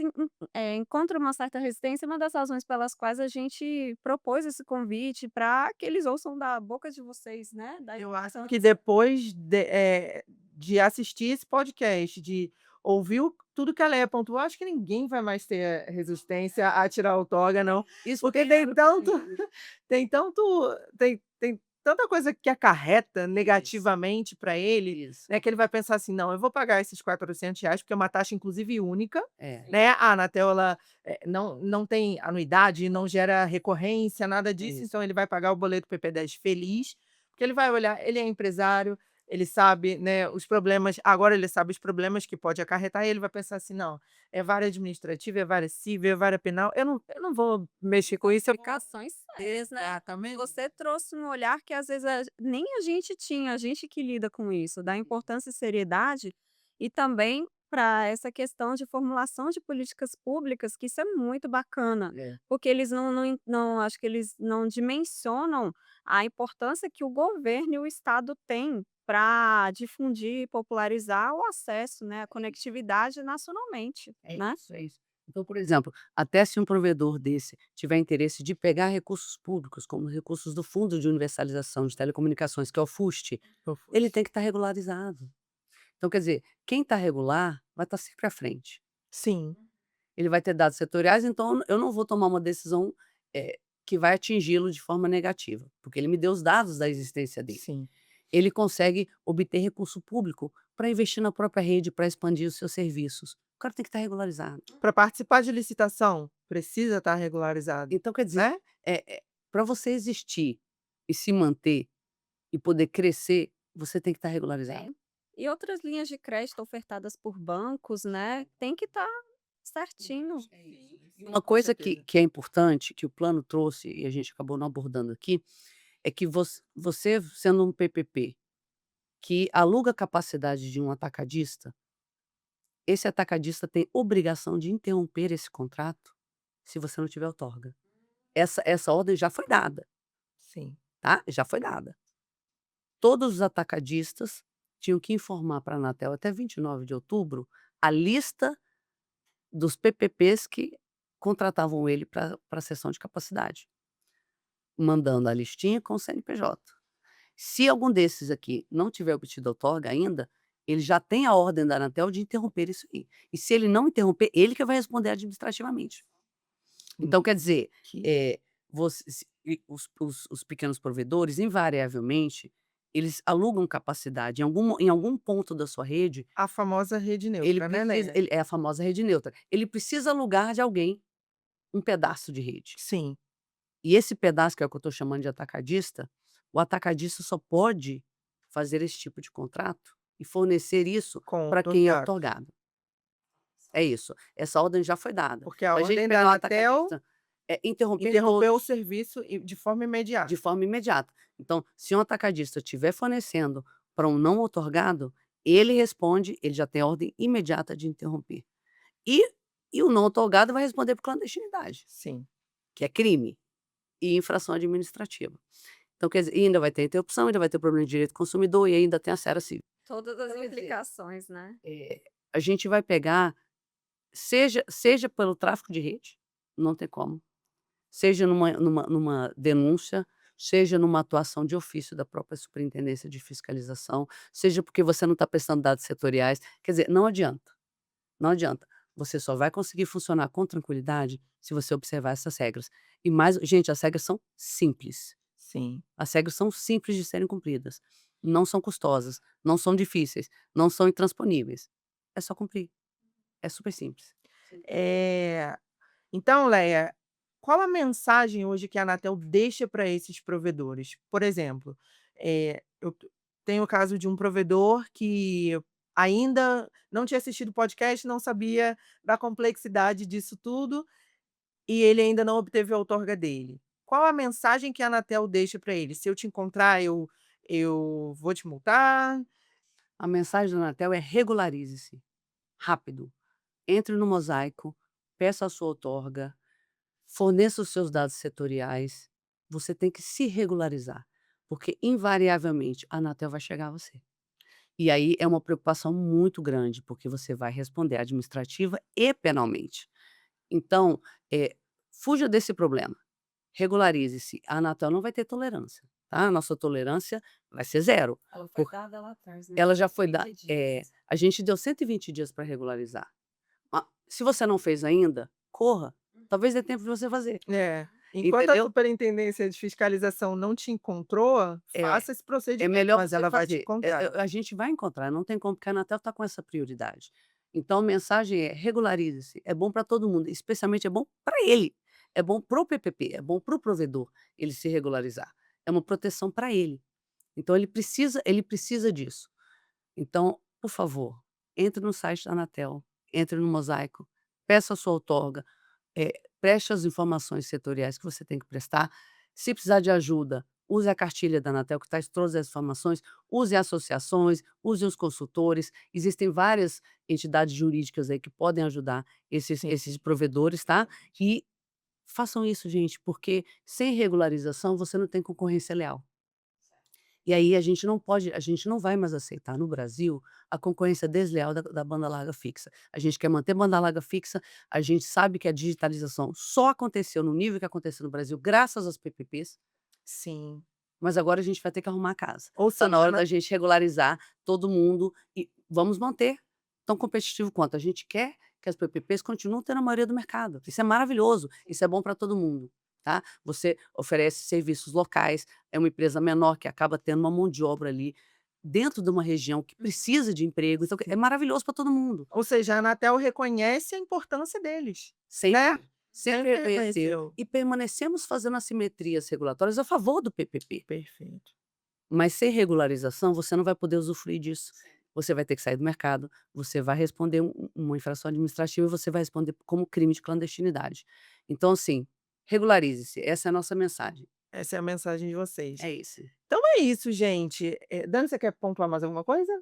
[SPEAKER 3] encontram uma certa resistência. Uma das razões pelas quais a gente propôs esse convite para que eles ouçam da boca de vocês, né, da
[SPEAKER 1] Eu acho
[SPEAKER 3] importância.
[SPEAKER 1] que depois de assistir esse podcast, de ouvir tudo que a Leia pontuou, acho que ninguém vai mais ter resistência a tirar o toga, não. Porque tem
[SPEAKER 2] Espero
[SPEAKER 1] tanto,
[SPEAKER 2] que
[SPEAKER 1] tem tanto, tem tanta coisa que acarreta
[SPEAKER 2] isso,
[SPEAKER 1] negativamente para ele,
[SPEAKER 2] isso.
[SPEAKER 1] né, que ele vai pensar assim: não, eu vou pagar esses R$ 400, porque é uma taxa, inclusive, única,
[SPEAKER 2] É,
[SPEAKER 1] né? A Anatel, ela não tem anuidade, não gera recorrência, nada disso,
[SPEAKER 2] isso.
[SPEAKER 1] então ele vai pagar o boleto PP10 feliz. Porque ele vai olhar, ele é empresário, ele sabe, né, os problemas, agora ele sabe os problemas que pode acarretar, e ele vai pensar assim: "Não, é vara administrativa, é vara civil, é vara penal, eu não vou mexer com isso, eu vou".
[SPEAKER 3] Implicações sérias, né.
[SPEAKER 1] Exatamente.
[SPEAKER 3] Você trouxe um olhar que às vezes nem a gente tinha, a gente que lida com isso, da importância e seriedade, e também para essa questão de formulação de políticas públicas, que isso é muito bacana,
[SPEAKER 2] É.
[SPEAKER 3] porque eles não acho que eles não dimensionam a importância que o governo e o estado têm para difundir e popularizar o acesso, né, a conectividade nacionalmente,
[SPEAKER 2] É
[SPEAKER 3] né.
[SPEAKER 2] isso, é isso. Então, por exemplo, até se um provedor desse tiver interesse de pegar recursos públicos, como recursos do Fundo de Universalização de Telecomunicações, que é o FUST,
[SPEAKER 1] Eu
[SPEAKER 2] ele
[SPEAKER 1] fuço.
[SPEAKER 2] tem que estar regularizado. Então, quer dizer, quem está regular vai estar sempre à frente.
[SPEAKER 1] Sim,
[SPEAKER 2] Ele vai ter dados setoriais, então eu não vou tomar uma decisão, que vai atingi-lo de forma negativa, porque ele me deu os dados da existência dele.
[SPEAKER 1] sim.
[SPEAKER 2] Ele consegue obter recurso público para investir na própria rede, para expandir os seus serviços. O cara tem que estar regularizado.
[SPEAKER 1] Para participar de licitação, precisa estar regularizado,
[SPEAKER 2] Então, quer dizer,
[SPEAKER 1] né?
[SPEAKER 2] para você existir e se manter e poder crescer, você tem que estar regularizado.
[SPEAKER 3] É. E outras linhas de crédito ofertadas por bancos, né, tem que estar certinho.
[SPEAKER 2] E
[SPEAKER 1] Sim,
[SPEAKER 2] uma
[SPEAKER 1] com
[SPEAKER 2] coisa
[SPEAKER 1] certeza.
[SPEAKER 2] que é importante, que o plano trouxe e a gente acabou não abordando aqui, é que você sendo um PPP que aluga a capacidade de um atacadista, esse atacadista tem obrigação de interromper esse contrato se você não tiver outorga. Essa ordem já foi dada,
[SPEAKER 1] Sim,
[SPEAKER 2] tá, já foi dada. Todos os atacadistas tinham que informar para a Anatel até 29 de outubro a lista dos PPPs que contratavam ele para a cessão de capacidade, mandando a listinha com o CNPJ. Se algum desses aqui não tiver obtido outorga ainda, ele já tem a ordem da Anatel de interromper isso aí. E se ele não interromper, ele que vai responder administrativamente.
[SPEAKER 1] sim.
[SPEAKER 2] Então, quer dizer,
[SPEAKER 1] Que
[SPEAKER 2] você se e os pequenos provedores, invariavelmente, eles alugam capacidade em algum ponto da sua rede,
[SPEAKER 1] a famosa rede
[SPEAKER 2] ele
[SPEAKER 1] neutra, né,
[SPEAKER 2] precisa
[SPEAKER 1] Leia?
[SPEAKER 2] ele é a famosa rede neutra. Ele precisa alugar de alguém um pedaço de rede.
[SPEAKER 1] Sim,
[SPEAKER 2] E esse pedaço, que é o que eu estou chamando de atacadista, o atacadista só pode fazer esse tipo de contrato e fornecer isso
[SPEAKER 1] com
[SPEAKER 2] para quem é
[SPEAKER 1] outorgado.
[SPEAKER 2] outorgado. É isso. Essa ordem já foi dada.
[SPEAKER 1] Porque a
[SPEAKER 2] Para a gente
[SPEAKER 1] ordem da
[SPEAKER 2] pegar um
[SPEAKER 1] Anatel
[SPEAKER 2] atacadista, interromper
[SPEAKER 1] interrompeu o
[SPEAKER 2] todos
[SPEAKER 1] serviço de forma
[SPEAKER 2] de
[SPEAKER 1] imediata.
[SPEAKER 2] forma imediata. Então, se um atacadista estiver fornecendo para um não outorgado, ele responde, ele já tem a ordem imediata de interromper. E e o não outorgado vai responder por clandestinidade,
[SPEAKER 1] Sim,
[SPEAKER 2] que é crime e infração administrativa. Então, quer dizer, e ainda vai ter interrupção, ainda vai ter problema de direito do consumidor e ainda tem a seara civil.
[SPEAKER 3] Todas as
[SPEAKER 2] Então, quer dizer,
[SPEAKER 3] implicações, né.
[SPEAKER 2] a gente vai pegar, seja pelo tráfico de rede, não tem como, seja numa denúncia, seja numa atuação de ofício da própria Superintendência de Fiscalização, seja porque você não está prestando dados setoriais, quer dizer, não adianta, não adianta. Você só vai conseguir funcionar com tranquilidade se você observar essas regras. E mais gente, as regras são simples.
[SPEAKER 1] sim.
[SPEAKER 2] As regras são simples de serem cumpridas, não são custosas, não são difíceis, não são intransponíveis. É só cumprir, é super simples.
[SPEAKER 1] Eh, então, Leia, qual a mensagem hoje que a Anatel deixa para esses provedores? Por exemplo, eu tenho o caso de um provedor que ainda não tinha assistido o podcast, não sabia da complexidade disso tudo, e ele ainda não obteve a outorga dele. Qual a mensagem que a Anatel deixa para ele? "Se eu te encontrar, eu vou te multar"?
[SPEAKER 2] A mensagem da Anatel é: regularize-se, rápido, entre no mosaico, peça a sua outorga, forneça os seus dados setoriais, você tem que se regularizar, porque invariavelmente a Anatel vai chegar a você. E aí é uma preocupação muito grande, porque você vai responder administrativa e penalmente. Então, fuja desse problema, regularize-se, a Anatel não vai ter tolerância, tá, a nossa tolerância vai ser zero,
[SPEAKER 3] Ela foi
[SPEAKER 2] por
[SPEAKER 3] dada lá atrás, né,
[SPEAKER 2] ela já foi da
[SPEAKER 3] 20 dias.
[SPEAKER 2] a gente deu 120 dias para regularizar. Se você não fez ainda, corra, talvez dê tempo de você fazer,
[SPEAKER 1] É. Enquanto a
[SPEAKER 2] entendeu?
[SPEAKER 1] Superintendência de Fiscalização não te encontrou,
[SPEAKER 2] É
[SPEAKER 1] faça esse
[SPEAKER 2] é
[SPEAKER 1] procedimento,
[SPEAKER 2] melhor
[SPEAKER 1] mas
[SPEAKER 2] você
[SPEAKER 1] ela vai te
[SPEAKER 2] fazer.
[SPEAKER 1] encontrar.
[SPEAKER 2] A gente vai encontrar, não tem como, porque a Anatel está com essa prioridade. Então a mensagem é: regularize-se, é bom para todo mundo, especialmente é bom para ele, é bom para o PPP, é bom para o provedor ele se regularizar, é uma proteção para ele. Então ele precisa disso. Então, por favor, entre no site da Anatel, entre no mosaico, peça a sua outorga, preste as informações setoriais que você tem que prestar. Se precisar de ajuda, use a cartilha da Anatel que traz todas as informações, use associações, use os consultores, existem várias entidades jurídicas aí que podem ajudar esses
[SPEAKER 1] Sim.
[SPEAKER 2] esses provedores, tá. E façam isso, gente, porque sem regularização você não tem concorrência leal. E aí a gente não vai mais aceitar no Brasil a concorrência desleal da banda larga fixa. A gente quer manter banda larga fixa, a gente sabe que a digitalização só aconteceu no nível que aconteceu no Brasil graças às PPPs,
[SPEAKER 1] Sim.
[SPEAKER 2] mas agora a gente vai ter que arrumar a casa.
[SPEAKER 1] Ou
[SPEAKER 2] Está na
[SPEAKER 1] seja,
[SPEAKER 2] hora da gente regularizar todo mundo e vamos manter tão competitivo quanto. A gente quer que as PPPs continuem tendo a maioria do mercado. Isso é maravilhoso, isso é bom para todo mundo, tá. Você oferece serviços locais, é uma empresa menor que acaba tendo uma mão de obra ali, dentro de uma região que precisa de emprego, então é maravilhoso para todo mundo.
[SPEAKER 1] ou seja, a Anatel reconhece a importância deles, né.
[SPEAKER 2] Sempre, sempre
[SPEAKER 1] Sempre
[SPEAKER 2] reconheceu
[SPEAKER 1] reconheceu.
[SPEAKER 2] e permanecemos fazendo assimetrias regulatórias a favor do PPP.
[SPEAKER 1] Perfeito.
[SPEAKER 2] Mas sem regularização, você não vai poder usufruir disso. Você vai ter que sair do mercado, você vai responder uma infração administrativa e você vai responder como crime de clandestinidade. Então, assim, regularize-se, essa é a nossa mensagem.
[SPEAKER 1] Essa é a mensagem de vocês.
[SPEAKER 2] É isso.
[SPEAKER 1] Então é isso, gente. Dani, você quer pontuar mais alguma coisa?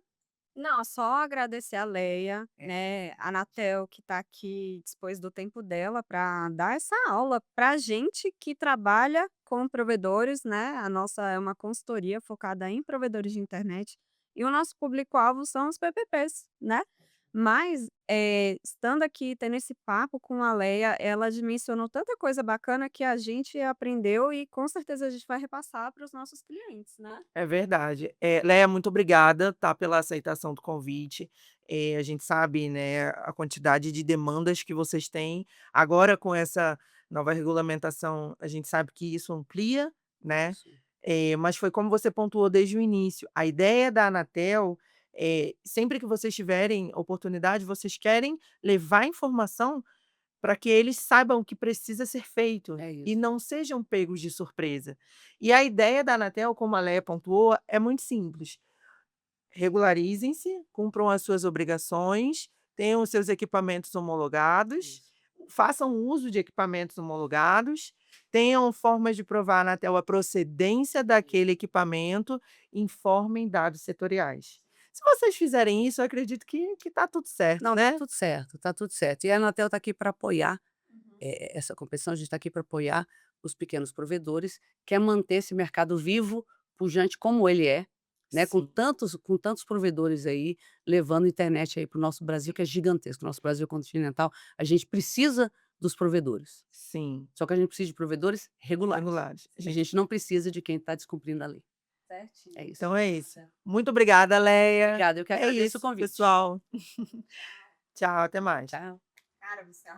[SPEAKER 3] Não, só agradecer a Leia, né, a Anatel que está aqui, dispôs do tempo dela para dar essa aula pra gente que trabalha com provedores, né, a nossa é uma consultoria focada em provedores de internet, e o nosso público-alvo são os PPPs, né. Mas, estando aqui tendo esse papo com a Leia, ela dimensionou tanta coisa bacana que a gente aprendeu e com certeza a gente vai repassar para os nossos clientes, né.
[SPEAKER 1] É verdade. Leia, muito obrigada, tá, pela aceitação do convite. A gente sabe, né, a quantidade de demandas que vocês têm. Agora, com essa nova regulamentação, a gente sabe que isso amplia, né,
[SPEAKER 2] Isso.
[SPEAKER 1] mas foi como você pontuou desde o início, a ideia da Anatel, sempre que vocês tiverem oportunidade, vocês querem levar informação para que eles saibam o que precisa ser feito
[SPEAKER 2] É
[SPEAKER 1] e
[SPEAKER 2] isso.
[SPEAKER 1] não sejam pegos de surpresa. E a ideia da Anatel, como a Leia pontuou, é muito simples: regularizem-se, cumpram as suas obrigações, tenham os seus equipamentos homologados,
[SPEAKER 2] Isso.
[SPEAKER 1] façam uso de equipamentos homologados, tenham formas de provar à Anatel a procedência daquele equipamento, informem dados setoriais. Se vocês fizerem isso, eu acredito que está tudo certo,
[SPEAKER 2] Não, tá
[SPEAKER 1] né?
[SPEAKER 2] tudo certo, tá tudo certo. E a Anatel está aqui para apoiar, essa competição, a gente está aqui para apoiar os pequenos provedores, quer manter esse mercado vivo, pujante como ele é, né,
[SPEAKER 1] Sim,
[SPEAKER 2] com tantos provedores aí, levando internet aí para o nosso Brasil, que é gigantesco, nosso Brasil continental, a gente precisa dos provedores,
[SPEAKER 1] sim,
[SPEAKER 2] só que a gente precisa de provedores regulares.
[SPEAKER 1] regulares.
[SPEAKER 2] A gente não precisa de quem está descumprindo a lei.
[SPEAKER 3] Certinho.
[SPEAKER 2] É isso.
[SPEAKER 1] Então é isso. Muito obrigada, Leia.
[SPEAKER 2] Obrigada, eu que
[SPEAKER 1] É
[SPEAKER 2] agradeço o
[SPEAKER 1] isso,
[SPEAKER 2] convite.
[SPEAKER 1] pessoal. Tchau, até mais.
[SPEAKER 2] Tchau.
[SPEAKER 3] Cara, você